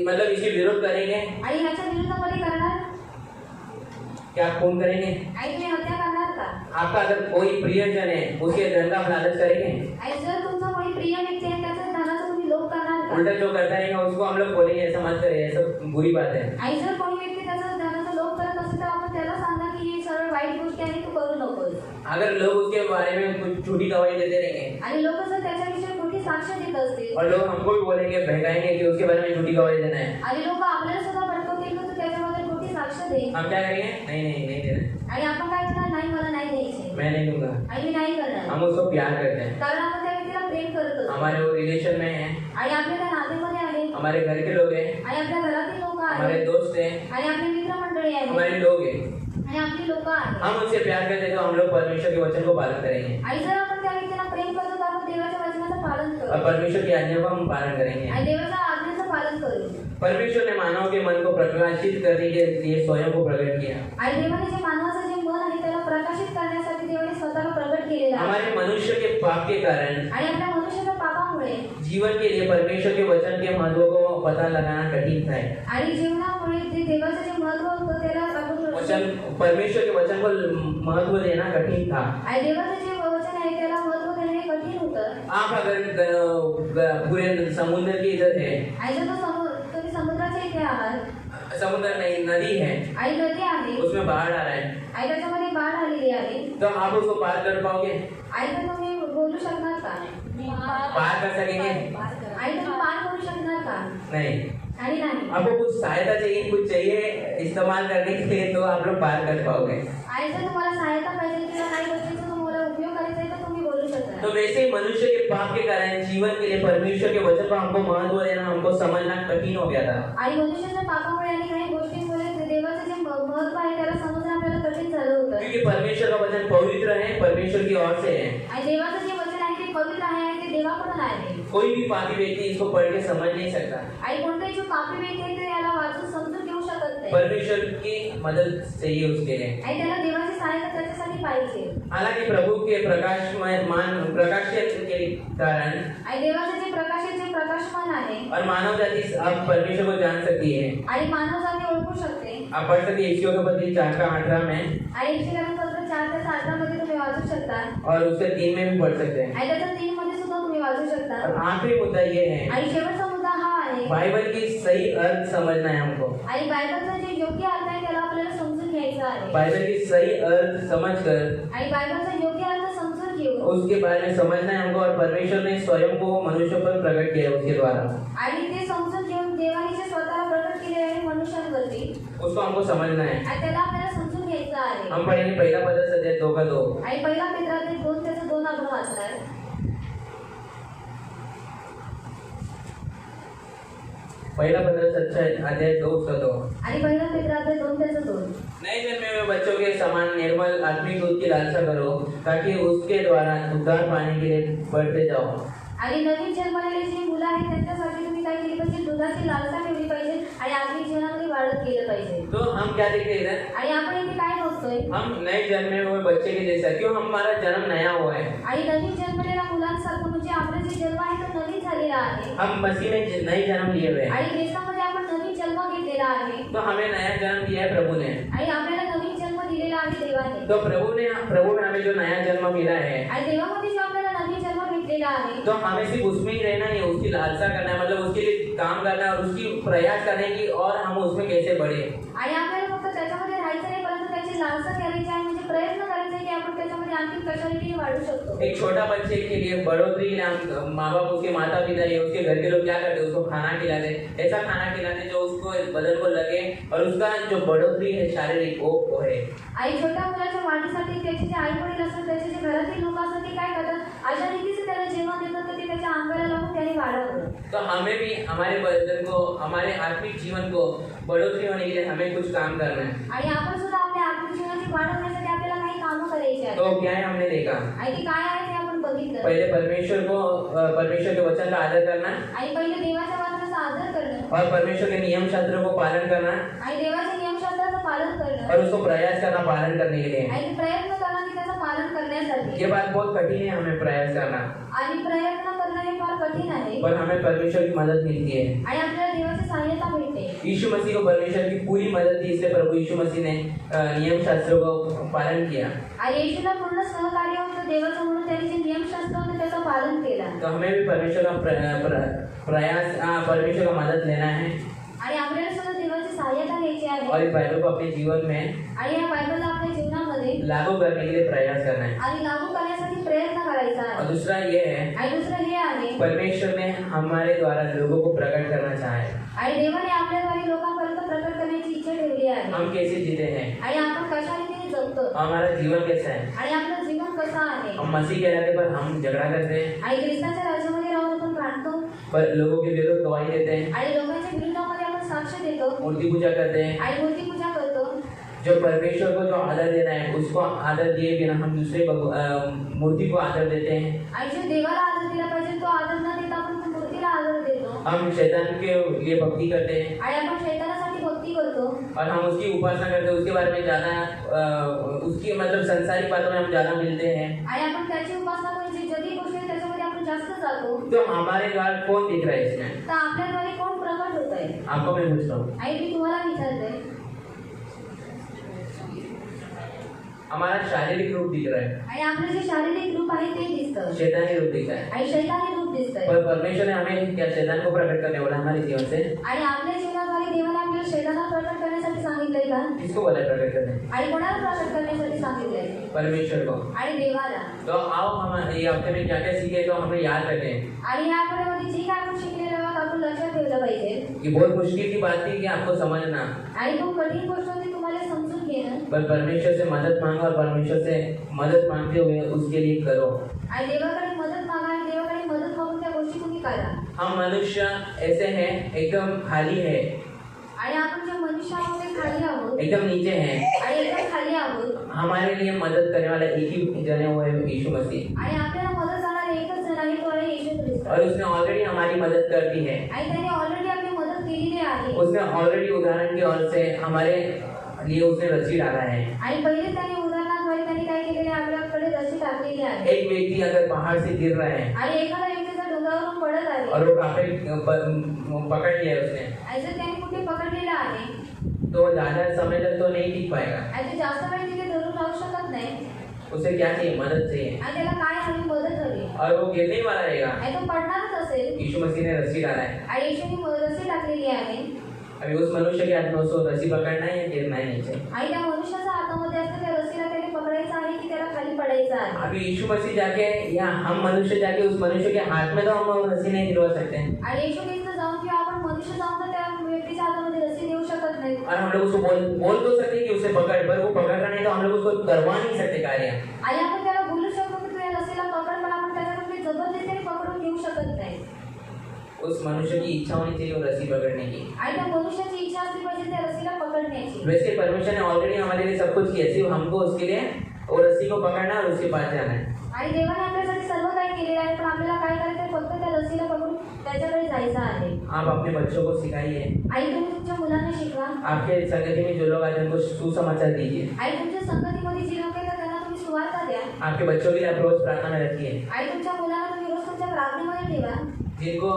मतलब इसके विरोध करेंगे, आणि ह्याच्या विरोधामध्ये करणार क्या आप खून करेंगे? आई तुम्ही हत्या करणार का आपका अगर कोई प्रियजन है उसके धन का आप लालच करेंगे? आई जर तुमचा कोणी प्रिय व्यक्ती आहे त्याच्या धनाचा तुम्ही लोभ करणार का उल्टा जो करता रहेगा उसको हम लोग बोलेंगे ऐसा मत करे, ऐसा बुरी बात है। आई जर कोणी व्यक्ती त्याचा धनाचा लोभ करत असेल तर आपण त्याला सांगा की ही सरळ वाईट गोष्ट आहे तू करू नकोस अगर लोग उसके बारे में कुछ झूठी गवाही देते रहेंगे आणि लोक जर त्याच्याविषयी खोटी साक्ष देत असतील और लोग हमको भी बोलेंगे, बहकाएंगे कि उसके बारे में झूठी गवाही देना है, आणि लोक आपल्याला सुद्धा भटकवतील की तू त्याच्यामध्ये खोटी साक्ष दे हम क्या करेंगे? नहीं देना, आणि आपण काय करणार नाही मला नाही द्यायचे मैं नहीं दूंगा। आणि मी नाही करणार हम उसको प्यार करते हैं, कारण आपण त्या व्यक्तीला प्रेम करतो हमारे वो रिलेशन में है, आणि आपल्या त्या नातेमध्ये आहे हमारे घर के लोग हैं, आणि आपल्या घरातील लोक हमारे आहेत दोस्त हैं, आणि आपली मित्रमंडळी आहेत हमारे लोग हैं। आणि आपली लोक आहेत हम उनसे प्यार करते हैं तो हम लोग परमेश्वर के वचन को पालन करेंगे आणि जर आपण त्या व्यक्तीला प्रेम करतो तर आपण देवाच्या वचनाचं पालन और करू परमेश्वर की आज्ञा को हम पालन करेंगे। आणि देवाच्या आज्ञेचं पालन करू परमेश्वर ने मानव के मन को प्रकाशित करने के लिए स्वयं को प्रकट किया। आणि देवाने जे मानवाचं जे मन आहे त्याला प्रकाशित करण्यासाठी देवाने स्वतःला प्रकट केलेलं आहे हमारे मनुष्य के पाप के कारण आणि आपल्या मनुष्याच्या पापामुळे जीवन के लिए परमेश्वर के वचन के महत्व को पता लगाना कठिन था। आणि जीवनामुळे ते देवाचं जे महत्व होतं त्याला आपण वचन परमेश्वर के वचन को महत्व देना कठिन था। आणि देवाचं जे वचन आहे त्याला महत्व देणे हे कठीण होतं आप अगर पूरे समुद्र के इधर है, आणि जर तुम्ही समुद्राच्या इथे आहात समुद्र नहीं नदी है, आणि नदी आहे उसमें बाढ़ आ रहा है, आणि त्याच्यामध्ये बाढ आलेली आहे तो आप उसको पार कर पाओगे? आई तर तुम्ही बोलू शकणार का पार कर सकेंगे? आई तुम्ही पार करू शकणार का नहीं। आणि नाही आपको कुछ सहायता चाहिए, कुछ चाहिए इस्तेमाल करने के लिए, तो आप लोग पार कर पाओगे। आई जर तुम्हाला सहायता पाहिजे किंवा काही गोष्टींचा तुम्हाला उपयोग करायचा आहे तर तुम्ही बोलू शकता तो वैसे ही मनुष्य के पाप के कारण जीवन के लिए परमेश्वर के वचन को हमको महत्व देना, हमको समझना कठिन हो गया था। आणि मनुष्याच्या पापामुळे आणि काही गोष्टींमुळे देवाचं जे महत्व आहे त्याला समजणं आपल्याला कठीण झालं होतं क्योंकि परमेश्वर का वचन पवित्र है, परमेश्वर की ओर से है। आणि देवाचं जे वचन आहे ते पवित्र आहे आणि ते देवाकडून आहे कोई भी पापी व्यक्ति इसको पढ़ के समझ नहीं सकता। आणि कोणताही जो पापी व्यक्ती आहे ते याला वाचून समजून घेऊ शकत नाही परमेश्वर की मदद चाहिए उसके लिए। आणि त्याला देवाची सहायता त्याच्यासाठी पाहिजे हालांकि प्रभु के प्रकाशन के कारण आणि देवाचे जे प्रकाशमान आहे और मानव जाति अब परमेश्वर को जान सकती है। आणि मानव जाती ओळखू शकते आप पढ़ सकते हैं इसियों के पत्री 4:18 में आणि इफिसियन्स पत्र 4:18 मध्ये तुम्ही वाचू शकता और उससे 3 में भी पढ़ सकते हैं। आणि त्याचा 3 वाचू शकता. और आखिरी मुद्दा ये है, आणि शेवटचा मुद्दा हा आहे बाइबल की सही अर्थ समझना है हमको. आणि बायबलचा जे योग्य अर्थ आहे त्याला आपल्याला समजून घ्यायचा आहे. बाइबल की सही अर्थ समझकर आणि बायबलचा योग्य अर्थ समजून घेऊन उसके बारे में समझना है हमको. और परमेश्वर ने स्वयं को मनुष्य पर प्रकट किया है उसके द्वारा. आणि ते समजून घेऊन देवाने जे स्वतःला प्रकट केले आहे मनुष्यांवरती उसको हमको समझना है. आणि त्याला आपल्याला समजून घ्यायचं आहे. हम पढ़ेंगे पहिला पत्रस अध्याय 2:2. आणि पहिला पेत्राचे 2:2 आपण वाचणार. पहिला पत्रस अध्याय 2:2. आणि पहिला पेत्राचे 2:2 नए जन्मे हुए बच्चों के समान निर्मल आत्मिक दूध की लालसा करो, ताकि उसके द्वारा उद्धार पाने के लिए बढ़ते जाओ. आणि नवीन जन्मलेले जी मुलं आहेत त्यांच्यासाठी तुम्ही काय केली पाहिजे, दुधाची लालसा ठेवली पाहिजे आणि आत्मिक जीवनामध्ये वाढत गेलं पाहिजे. तो हम क्या देखते हैं इधर? आणि आपण इथे काय बघतोय, हम नए जन्मे हुए बच्चे के जैसा, क्यों? हमारा जन्म नया हुआ है. आणि नवीन जन्मलेल्या मुलांसारखं म्हणजे आपला जे जन्म आहे तो नवीन झालेला आहे. हम मसीह में नए जन्म लिए हुए हैं. आणि ख्रिस्तामध्ये आपण नवीन जन्म घेतलेला आहे. तो हमें नया जन्म दिया है प्रभु ने. आणि आपल्याला नवीन जन्म दिलेला आहे देवाने. तो प्रभु में हमें जो नया जन्म मिला है, आणि देवामध्ये जो आपल्याला नवीन जन्म भेटलेला आहे तो हमें सिर्फ उसमें ही रहना नहीं, उसकी लालसा करना है, मतलब उसके लिए काम करना है और उसकी प्रयास करने की, और हम उसमें कैसे बढ़े. आणि आपल्याला फक्त त्याच्यामध्ये राहायचं नाही, परंतु त्याची लालसा करायची आहे, म्हणजे प्रयत्न करायचा आहे की आपण त्याच्यामध्ये आणखी कशाने वाढू शकतो. एक छोटा बच्चे के लिए बढ़ोतरी के लिए माँ बाप, उसके माता पिता या उसके घर के लोग क्या करते हैं, उसको खाना खिलाते, ऐसा खाना खिलाते जो उसको बदन को लगे और उसका जो बढ़ोतरी है शारीरिक वो है. आई छोट्या मुलाच्या वाढीसाठी त्याचे जे आई वडील असतात, त्याचे जे घरातील लोक असतात ते काय करतात, अशा रीतीने त्याला जेवण देतात तर ते त्याच्या अंगाला लावून त्याने वाढवलं. तो हमें भी हमारे बदन को, हमारे आत्मिक जीवन को बढ़ोतरी होने के लिए हमें कुछ काम करना है. आणि आपण सुद्धा आपल्या आत्मिक जीवनाची वाढ होण्यासाठी आपल्याला काही कामं करायची आहेत. तो क्या है हमने देखा, आणि ती काय आहे ते आपण बघितलं. पहले परमेश्वर के वचन का आदर करना आणि पहिले देवाच्या वचनाचा आदर करणं और परमेश्वर के नियम शास्त्र को पालन करना आणि देवाच्या नियमशास्त्राचं पालन करणं और उसको प्रयास करना पालन करने के लिए. आणि प्रयत्न करणं की त्याचं पालन करण्यासाठी. ये बात बहुत कठिन है हमें प्रयास करना, आणि प्रयत्न करणं हे फार कठीण आहे. पर हमें परमेश्वर की मदद मिलती है. आणि आपल्याला देवाची सहाय्यता भेटते. यीशु मसीह को परमेश्वर की पूरी मदद थी, इसलिए प्रभु यीशु मसीह ने नियम शास्त्र को पालन किया. आणि येशूला पूर्ण सहकार्य होतं देवाचं, म्हणून त्यांनी जे नियमशास्त्र होतं त्याचं पालन केलं. तो हमें भी परमेश्वर का प्रयास, परमेश्वर का मदद लेना है आणि आपल्याला सुद्धा देवाची सहाय्यता घ्यायची आहे. और इस बाइबल को अपने जीवन में आणि या बायबलला आपल्या जीवनामध्ये लागू करने के लिए प्रयास करना है. आणि लागू करण्यासाठी प्रयत्न करायचा और आहे. दूसरा ये है, आणि दुसरं हे आहे, परमेश्वर ने हमारे द्वारा लोगों को प्रकट करना चाहा है. आणि देवाने आपल्याद्वारे लोकांपर्यंत प्रकट करण्याची इच्छा ठेवली आहे. हम कैसे जीते हैं, आणि आपण कशा रीतीने जगतो, हमारा जीवन कैसा है. आणि आपलं जीवन कसं आहे. हम मसीह के रहते पर हम झगड़ा करते हैं, आणि ख्रिस्ताच्या राज्यामध्ये राहून आपण भांडतो पर लोगों के विरुद्ध गवाही देते हैं, आणि लोकांच्या विरोधामध्ये आपण साक्ष देतो मूर्ति पूजा करते हैं. आणि मूर्ती पूजा करतो. जो परमेश्वर को जो आदर देना है उसको आदर दिए बिना हम दूसरे मूर्ति को आदर देते हैं. आणि जो देवाला आदर दिला पाहिजे तो आदर न देता आपण त्या मूर्तीला आदर देतो. हम शैतान के लिए भक्ति करते हैं आणि आपण शैतानासाठी भक्ती करतो. और हम उसकी उपासना करते हैं, उसके बारे में ज़्यादा उसकी मतलब संसारिक बातों में हम ज़्यादा मिलते हैं. आणि आपण त्याची उपासना करून जी जगी गोष्टी आहेत त्याच्यामध्ये आपण जास्त जातो. तो हमारे द्वारा कौन दिख रहा है इसमें? तर आपल्याद्वारे कोण प्रकट होत आहे. आपको मैं पूछता हूँ, आणि मी तुम्हाला विचारते, हमारा शारीरिक रूप दिख रहा है, आणि आपलं जे शारीरिक रूप आहे ते दिसतं शैतानी रूप दिख रहा है. आणि शैतानी रूप दिसतंय. पर परमेश्वर ने हमें क्या शैतान को प्रकट करने बोला हमारे जीवन से? आणि आपल्या जीवनाद्वारे देवाने आपल्याला शैतानाला प्रकट करण्यासाठी सांगितलंय का? किसको बोला है प्रकट करने? आणि कोणाला प्रकट करण्यासाठी सांगितलंय? परमेश्वर को. आणि देवाला. तो आओ हम ये हफ्ते में क्या क्या सीखे तो हमें याद रखें. आणि या आठवड्यामध्ये जे काय आपण शिकलेलं आहोत आपण लक्षात ठेवलं पाहिजे. ये बहुत मुश्किल की बात थी कि आपको समझना, आणि खूप कठीण गोष्ट होती तुम्हाला समजून घेणं. पर परमेश्वर से मदद मांगो और परमेश्वर से मदद मांगते हुए उसके लिए करो. आणि देवाकडे मदत मागा आणि देवाकडे मदत मागून त्या गोष्टी तुम्ही करा. हम मनुष्य ऐसे हैं, एकदम खाली है, आणि आपण जे मनुष्य आहोत ते खाली आहोत एकदम नीचे हैं. आणि एकदम खाली आहोत. हमारे लिए मदद करने वाला एक ही जने हुए यीशु मसीह, आणि आपल्याला मदत करणारा एकच जण आहे, तो आहे येशू ख्रिस्त. और उसने ऑलरेडी हमारी मदद कर दी है. आणि त्याने ऑलरेडी आपली मदत केलेली आहे. उसने ऑलरेडी उदाहरण की ओर से हमारे लिए उसने रस्सी डाला है. आणि पहिले त्याने उदाहरणाद्वारे त्यांनी काय केलेले आहे, आपल्याकडे रस्सी टाकलेली आहे. एक व्यक्ति अगर पहाड़ से गिर रहा है आणि एखादा व्यक्ती जर डोंगरावरून पडत आहे और वो काफी पकड़ लिया है उसने, आणि जर त्याने कुठे पकडलेलं आहे तो ज्यादा समय तक तो नहीं टिक पाएगा. आणि ते जास्त वेळ तिथे धरून राहू शकत नाही. उसे क्या चाहिए? मदद चाहिए। आणि त्याला काय हवी? मदत हवी. और वो गिरने वाला रहेगा। आणि तो पडणारच असेल. यीशु मसीह ने रस्सी डाला है। आणि येशूने रस्सी टाकलेली आहे. अभी उस मनुष्य के हाथ में उसको रस्सी पकड़ना है या गिरना है नीचे? आणि त्या मनुष्याच्या हातामध्ये असतं त्या रस्सीला त्याने पकडायचं आहे की त्याला खाली पडायचं आहे. अभी यीशु मसीह जाके या हम मनुष्य जाके उस मनुष्य के हाथ में तो हम वो रस्सी नहीं दिलवा सकते हैं। आणि येशू ख्रिस्त जाऊन किंवा आपण मनुष्य जाऊन तर त्या व्यक्तीच्या हातामध्ये रस्सी देऊ शकत नाही. और हम लोग उसको बोल तो सकते हैं कि उसे पकड़, पर वो पकड़ना नहीं तो हम लोग उसको करवा नहीं सकते कार्य। आणि आपण त्याला बोलू शकतो की तू या रस्सीला पकड, पण आपण त्याच्याकडे जबरदस्तीने पकडून घेऊ शकत नाही. उस मनुष्य की इच्छा होनी चाहिए वो रस्सी पकड़ने की। आणि त्या मनुष्याची इच्छा असली पाहिजे त्या रस्सीला पकडण्याची. वैसे परमेश्वर ने ऑलरेडी हमारे लिए सब कुछ किया, सिर्फ हमको उसके लिए वो रस्सी को पकड़ना और उसके पास जाना है। आणि देवाने आपल्यासाठी सर्व काही केलेलं आहे, पण आपल्याला काय करायचं आहे? फक्त त्या रस्सीला पकडून त्याच्याकडे जायचं आहे. आप अपने बच्चों को सिखाइए। आई तुम्ही तुमच्या मुलांना शिकवा. आपके संगति में जो लोग आते हैं उनको सुसमाचार दीजिए। आई तुमच्या संगतीमध्ये जी लोक येतात त्यांना तुम्ही सुवार्ता द्या. आपके बच्चों के लिए आप रोज प्रार्थना में रखिए। आई तुमच्या मुलांना तुम्ही रोज तुमच्या प्रार्थनेमध्ये ठेवा. जिनको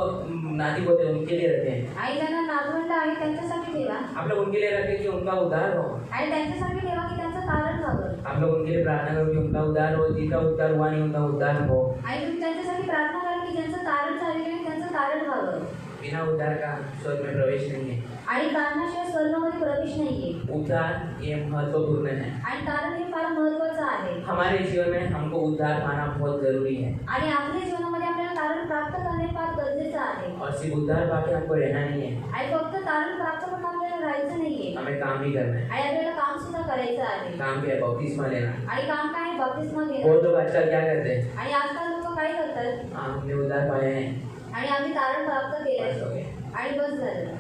नाती होते हैं उनके लिए रखें। आई ज्यांना नातवंड आहे त्यांच्यासाठी ठेवा. आप लोग उनके लिए रखें कि उनका उद्धार हो। आणि त्यांच्यासाठी ठेवा की त्यांचं तारण व्हावं. आप लोग उनके लिए प्रार्थना करो कि उनका उद्धार हो, जिनका उद्धार हुआ नहीं उनका उद्धार हो। आई तुम्ही त्यांच्यासाठी प्रार्थना करा की ज्यांचं तारण झालेलं आहे त्यांचं तारण व्हावं. बिना उद्धार का स्वर्ग में प्रवेश नहीं है। आणि तारणाशिवाय स्वर्गामध्ये प्रवेश नाहीये. उद्धार ये महत्वपूर्ण है। आणि तारण हे फार महत्त्वाचं आहे. हमारे जीवन में हमको उद्धार पाना बहुत जरूरी है। आणि आपल्या जीवनामध्ये आपल्याला तारण प्राप्त करणे फार गरजेचं आहे. और सिर्फ उद्धार पाके हमको रहना नहीं है, आणि फक्त तारण प्राप्त करून आपल्याला राहायचं नाहीये. हमें काम भी करना है। आणि आपल्याला काम सुद्धा करायचं आहे. काम क्या है? बपतिस्मा लेना। आणि काम काय आहे? बपतिस्मा घेणं. बहुत लोग आजकल क्या करते हैं? आणि आजकाल लोक काय करतात? हमने उद्धार पाए हैं, आणि आम्ही तारण प्राप्त केलंय बस हो गया। आणि बस झालं.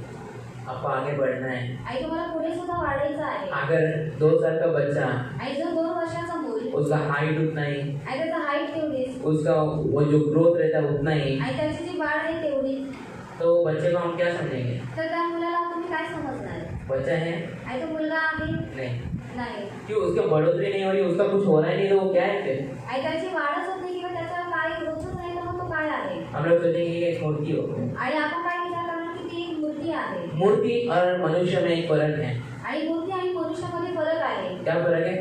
आपको आगे बढ़ना है। आणि तुम्हाला पुढे सुद्धा वाढायचं आहे. अगर 2 साल का बच्चा, आणि जर 2 वर्षाचा मूल उसका हाइट उतना ही, आणि त्याचा हाईट तेवढीच, उसका वो जो ग्रोथ रहता है उतना ही, आणि त्याची जी वाढ आहे तेवढीच, तो बच्चे को हम क्या समझेंगे? तर त्या मुलाला तुम्ही काय समजणार? बच्चा है आणि तो मुलगा आहे नहीं, नाही. क्यों? उसकी बढ़ोतरी नहीं हो रही, उसका कुछ हो रहा ही नहीं, तो वो क्या है फिर? आणि त्याची वाढच होत नाही किंवा त्याचा काय होतच नाही, तर मग तो काय आहे? हम लोग सोचेंगे कि एक मूर्ति हो। आणि आपण काय विचार करणार की ती एक मूर्ती आहे. मूर्ति और मनुष्य में एक फर्क है। आणि मूर्ती आणि मनुष्यामध्ये फरक आहे. क्या फर्क है?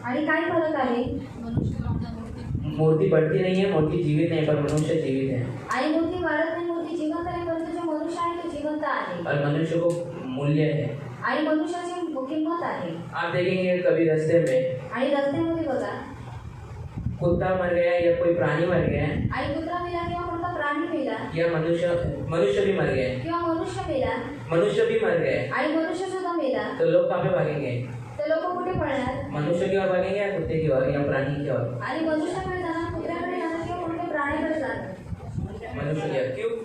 आणि काय फरक आहे? मूर्ति बढ़ती नहीं है, मूर्ति जीवित नहीं, पर मनुष्य जीवित है। आणि मूर्ती वाढत नाही, मूर्ती जिवंत आहे, परंतु जो मनुष्य आहे तो जिवंत आहे. और मनुष्य को मूल्य है। आणि मनुष्याची किंमत आहे. आप देखेंगे कभी रास्ते में आणि रस्त्यामध्ये बघा, कुत्ता मर गया या कोई प्राणी मर गया आणि कुत्रा मेला किंवा कोणता प्राणी मेला या मनुष्य भी मर गए, किंवा मनुष्य मेला मनुष्य भी मर गए, आणि मनुष्य सुद्धा मेला, तो लोग कहाँ पे भागेंगे? तर लोक कुठे पळणार? मनुष्य की ओर भागेंगे या कुत्ते की ओर या प्राणी की ओर? आणि मनुष्याकडे जाणार, कुत्र्याकडे जाणार किंवा कोणत्या प्राण्याकडे जाणार? मनुष्य की ओर। क्यों?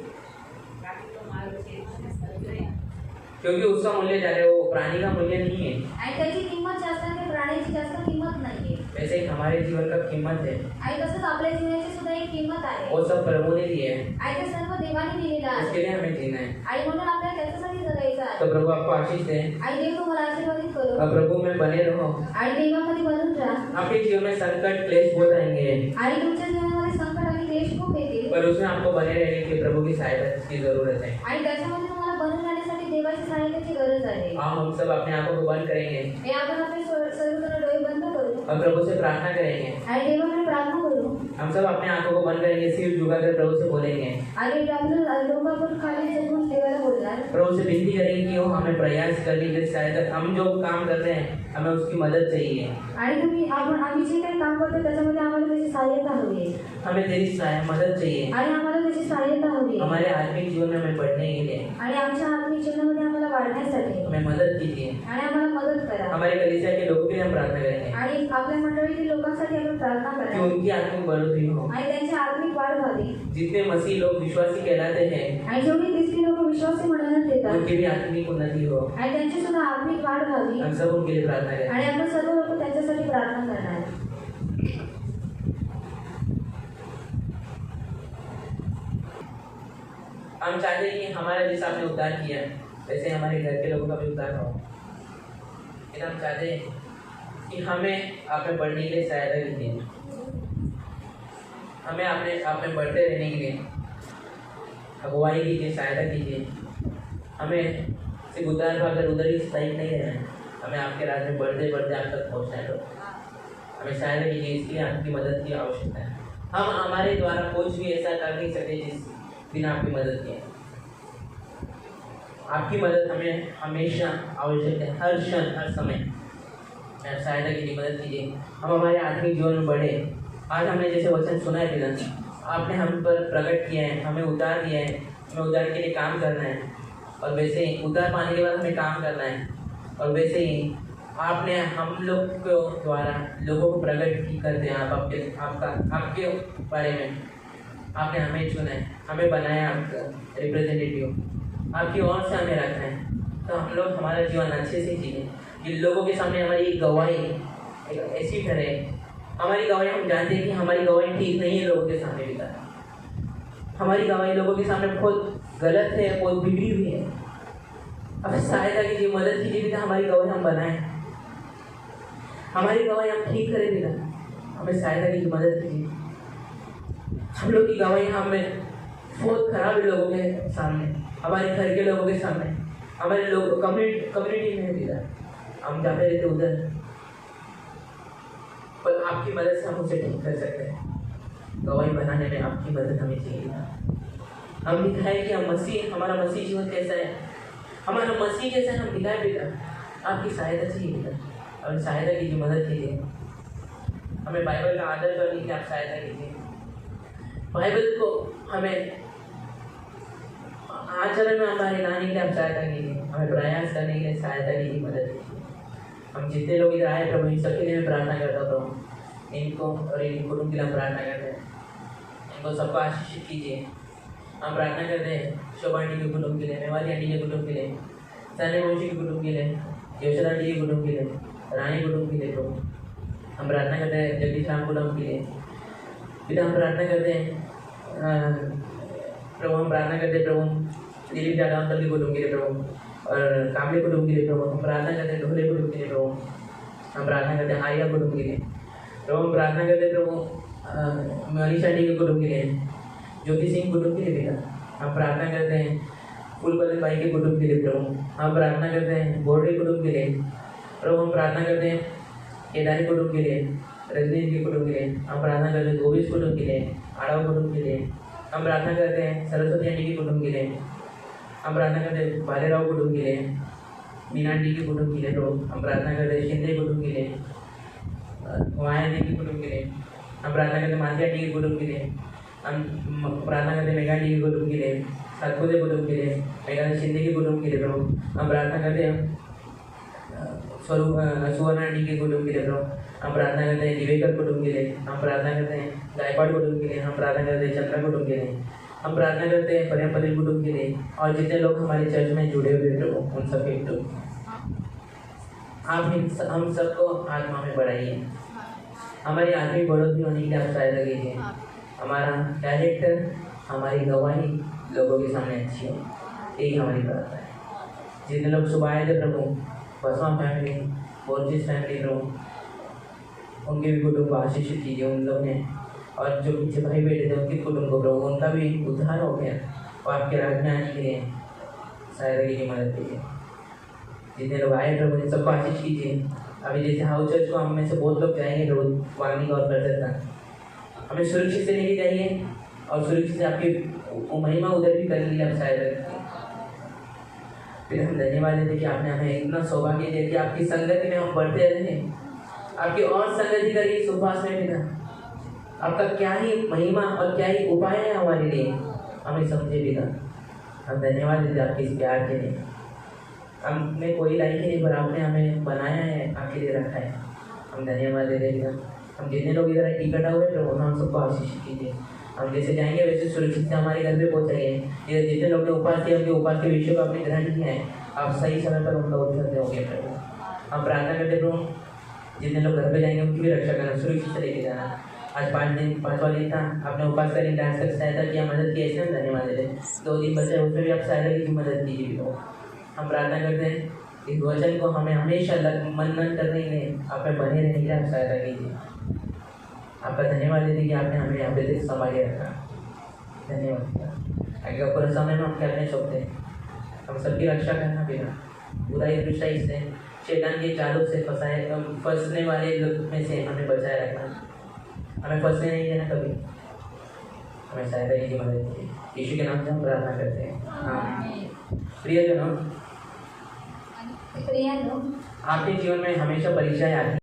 क्योंकि उसका मूल्य ज्यादा है, वो प्राणी का मूल्य नहीं है। आणि त्याची किंमत जास्त आहे, प्राण्याची जास्त किंमत नाहीये. वैसे ही हमारे जीवन का कीमत है, आणि तसंच आपल्या जीवनाची सुद्धा एक किंमत आहे. वो सब प्रभु ने दिए है, आणि ते सर्व देवाने दिलेलं आहे. उसके लिए हमें जीना है। आणि म्हणून आपल्याला त्याच्यासाठी जगायचं आहे. तो प्रभु आपको आशीष दे आणि देव तुम्हाला आशीर्वादित करो. और प्रभु में बने रहो। आणि देवामध्ये बनून राहा. आपके जीवन में संकट क्लेश बहुत आएंगे, आणि तुमच्या जीवनामध्ये संकट आणि क्लेश खूप येतील. पर उसमें आपको बने रहने के प्रभु की सहायता की जरूरत है। आणि त्याच्यामध्ये तुम्हाला बनून राहण्यासाठी देवाची सहायतेची गरज आहे. हम सब अपने आंखों को बंद करेंगे हे आपण आपले सर्व डोळे बंद करू और प्रभु से प्रार्थना करेंगे। आणि देवाकडे प्रार्थना करू. हम सब अपने आंखों को बंद करेंगे, सिर झुकाकर प्रभु से बोलेंगे, आणि आपलं डोकावर खाली झुकून देवाला बोलणार. प्रभु से विनती करेंगे कि वो हमें प्रयास करने के सहायता, हम जो काम कर रहे हैं हमें उसकी मदद चाहिए। आणि आम्ही जे काही काम करतो त्याच्यामध्ये आम्हाला त्याची सहायता हवी आहे. हमें तेरी मदद चाहिए, आणि आम्हाला त्याची सहायता हवी आहे. हमारे आत्मिक जीवन में हमें बढ़ने के लिए आणि आमच्या आत्मिक जीवनामध्ये आम्हाला वाढण्यासाठी हमें मदद कीजिए। आणि आम्हाला मदत करा. हमारे कलीसिया के लोगों के लिए हम प्रार्थना करेंगे आणि आपल्या मंडळीतील लोकांसाठी आपण प्रार्थना कि करा उनकी आत्मिक बढ़ोतरी हो। आणि त्यांची आत्मिक वाढ व्हावी. जितने मसीह लोग विश्वासी कहलाते हैं आणि जेवढी ख्रिस्ती लोक विश्वासी म्हणत येतात उनकी भी आत्मिक उन्नति हो। आणि त्यांची सुद्धा आत्मिक वाढ व्हावी. हम सब उनके लिए प्रार्थना करें। आणि आपण सर्व लोक त्यांच्यासाठी प्रार्थना करणार. हम चाहते हैं कि हमारा जैसा आपने उद्धार किया वैसे हमारे घर के लोगों का भी उद्धार हो। लेकिन हम चाहते हैं कि हमें आप में बढ़ने के लिए सहायता कीजिए, हमें अपने आप में बढ़ते रहने के लिए अगुवाई कीजिए, सहायता कीजिए। हमें सिर्फ उद्धार पाकर उधर ही स्थायी नहीं रहना है, हमें आपके राज में बढ़ते बढ़ते आप तक पहुँचना है। हमें सहायता कीजिए, इसके लिए आपकी मदद की आवश्यकता है। हम हमारे द्वारा कुछ भी ऐसा कर नहीं सकते जिस बिना आपकी मदद के। आपकी मदद हमें हमेशा आवश्यक है, हर क्षण हर समय। सहायता कीजिए, मदद कीजिए, हम हमारे आत्मिक जीवन में बढ़े। आज हमने जैसे वचन सुना है पिता, आपने हम पर प्रकट किया है, हमें उतार दिया है, हमें उतार के लिए काम करना है, और वैसे ही उतार पाने के बाद हमें काम करना है। और वैसे ही आपने हम लोग को द्वारा लोगों को प्रकट की करते हैं। आप आपके बारे में आपने हमें चुना है, हमें बनाया आपका रिप्रेजेंटेटिव, आपकी ओर से हमें रखा है। तो हम लोग हमारा जीवन अच्छे से जिए, कि लोगों के सामने हमारी गवाही ऐसी ठहरे। हमारी गवाही, हम जानते हैं कि हमारी गवाही ठीक नहीं है लोगों के सामने भी, हमारी गवाही लोगों के सामने बहुत गलत है, बहुत बिगड़ी हुई है। अब सहायता कीजिए, मदद कीजिए पिता, हमारी गवाही हम बनाएं, हमारी गवाही हम ठीक करें पिता, हमें सहायता कीजिए, मदद कीजिए। हम लोग की गवाही हमें बहुत खराब है लोगों के सामने, हमारे घर के लोगों के सामने, हमारे लोग कम्युनिटी में पिता, हम जाते रहते उधर, पर आपकी मदद से हम उसे ठीक कर सकते हैं। गवाही बनाने में आपकी मदद हमें चाहिए। हम दिखाए कि हम मसीह, हमारा मसीह जीवन कैसा है, हमारा मसीह कैसा है, हम दिखाए पिता। आपकी सहायता चाहिए पिता, हमें सहायता कीजिए, मदद कीजिए। हमें बाइबल का आदर करने के लिए आप सहायता कीजिए। बाइबल को हमें आचरण में हमारे लाने के लिए आप सहायता कीजिए, हमें प्रयास करने के लिए सहायता कीजिए, मदद कीजिए। हम जितने लोग इधर आए प्रभु, इन सबके लिए मैं प्रार्थना करता हूँ, इनको और इन कुटुंब के लिए हम प्रार्थना करते हैं, इनको सबको आशीषित कीजिए। हम प्रार्थना करते हैं शोभा आंटी के कुटुंब के लिए, मेवाली आंटी के कुटुंब के लिए, सन्नी मौसी के कुटुंब के लिए, योशरा आंटी के कुटुंब के लिए, रानी कुटुंब के लिए प्रभु। हम प्रार्थना करते हैं जगदीश राम कुटुंब के लिए पिता। हम प्रार्थना करते हैं प्रभु, हम प्रार्थना करते हैं प्रभु दिलीप दादा अंकल के कुटुंब के लिए प्रभु, और कामले कुटुंब के लिए प्रभु। हम प्रार्थना करते हैं ढोले कुटुंब के लिए प्रभु। हम प्रार्थना करते हैं आर्या कुटुंब के लिए प्रभु। हम प्रार्थना करते हैं प्रभु मनीषा आंटी के कुटुंब के लिए, ज्योति सिंह कुटुंब के लिए पिता। हम प्रार्थना करते हैं फूलबदन भाई के कुटुंब के लिए प्रभु। हम प्रार्थना करते हैं बोर्डे कुटुंब के लिए प्रभु। हम प्रार्थना करते हैं केदारी कुटुंब के लिए, रजनीश के कुटुंब के लिए। हम प्रार्थना करते हैं गोविंद कुटुंब के लिए, आड़व कुटुंब के लिए। हम प्रार्थना करते हैं सरस्वती आंटी के कुटुंब के लिए। हम प्रार्थना करते हैं बालेराव कुटुंब के लिए, मीना आंटी के कुटुंब के लिए प्रभु। हम प्रार्थना करते हैं शिंदे कुटुंब के लिए, वाया जी के कुटुंब के लिए। हम प्रार्थना करते हैं मांझी आंटी के कुटुंब के लिए। हम प्रार्थना करते हैं मेघा आंटी के कुटुंब के लिए, सरखोदे कुटुंब के लिए, मेघा शिंदे के कुटुंब के लिए प्रभु। हम प्रार्थना करते हैं सुवर्ण आंटी के कुटुंब के लिए प्रभु। हम प्रार्थना करते हैं दिवेकर कुटुंब के लिए। हम प्रार्थना करते हैं गायकवाड़ कुटुंब के लिए। हम प्रार्थना करते हैं चंद्रा कुटुंब के लिए। हम प्रार्थना करते हैं परियम पटेल कुटुंब के लिए, और जितने लोग हमारे चर्च में जुड़े हुए प्रभु उन सबके कुटुंब। आप हम सबको आत्मा में बढ़ाइए, हमारी आत्मिक बढ़ोतरी होने के लिए आप सहायता कीजिए। हमारा कैरेक्टर, हमारी गवाही लोगों के सामने अच्छी हो, यही हमारी प्रार्थना है। जितने लोग सुबह आए थे प्रभु, बसवा फैमिली, बोर्जिस फैमिली प्रभु, उनके भी कुटुंब को आशीषित कीजिए उन लोग ने, और जो पीछे भाई बेटे थे उनके कुटुंब को प्रभु, उनका भी उद्धार हो गया, और आपके राज्य में आने के लिए सहायता कीजिए, मदद कीजिए। जितने लोग आए प्रभु इन सबको आशीष कीजिए। अभी जैसे हाउस चर्च को हम में से बहुत लोग जाएंगे प्रभु, वाणी और कर हमें सुरक्षित से लेके जाइए, और सुरक्षित से आपकी महिमा उधर भी करने के लिए आप सहायता कीजिए। फिर हम धन्यवाद देते कि आपने हमें इतना सौभाग्य दिया कि आपकी संगति में हम बढ़ते रहे, आपकी और संगति करिए इस उपवास में पिता। आपका क्या ही महिमा और क्या ही उपाय है हमारे लिए, हमें समझे पिता। हम धन्यवाद देते आपके इस प्यार के लिए। हमने कोई लायक ही नहीं, पर आपने हमें बनाया है, आपके लिए रखा है। हम धन्यवाद देते पिता। हम जितने लोग इधर इकट्ठा हुए प्रभु, हम सबको आशीष कीजिए। हम जैसे जाएंगे वैसे सुरक्षित से हमारे घर पे पहुँचाइए। ये जितने लोग ने उपवास किया, उनके उपवास के विषय को आपने ग्रहण किया है, आप सही समय पर उनका उत्तर दोगे प्रभु। हम प्रार्थना करते प्रभु, जितने लोग घर पे जाएंगे उनकी भी रक्षा करना, सुरक्षित से लेके जाना। आज 5वां दिन था, आपने उपवास करने डांस कर सहायता किया, मदद की, इसलिए हम धन्यवाद देते। 2 दिन बचे, उसमें भी आप सहायता कीजिए, मदद कीजिए प्रभु। हम प्रार्थना करते हैं इस वचन को हमें हमेशा मनन करने के लिए, आप में बने रहने के लिए आप सहायता कीजिए। आपका धन्यवाद देते कि आपने हमें यहाँ पे तक संभाले रखा। धन्यवाद। आगे पूरा समय में हम करने सौंपते हैं, हम सबकी रक्षा करना बिना बुराई दुष्टाई से शैतान के जालों से फंसने वाले लोग में से हमें बचाए रखना, हमें फंसने नहीं देना कभी, हमें सहायता की मदद कीजिए। यीशु के नाम से हम प्रार्थना करते हैं, हाँ। प्रियजनों, प्रियजनों, आपके जीवन में हमेशा परीक्षाएं आती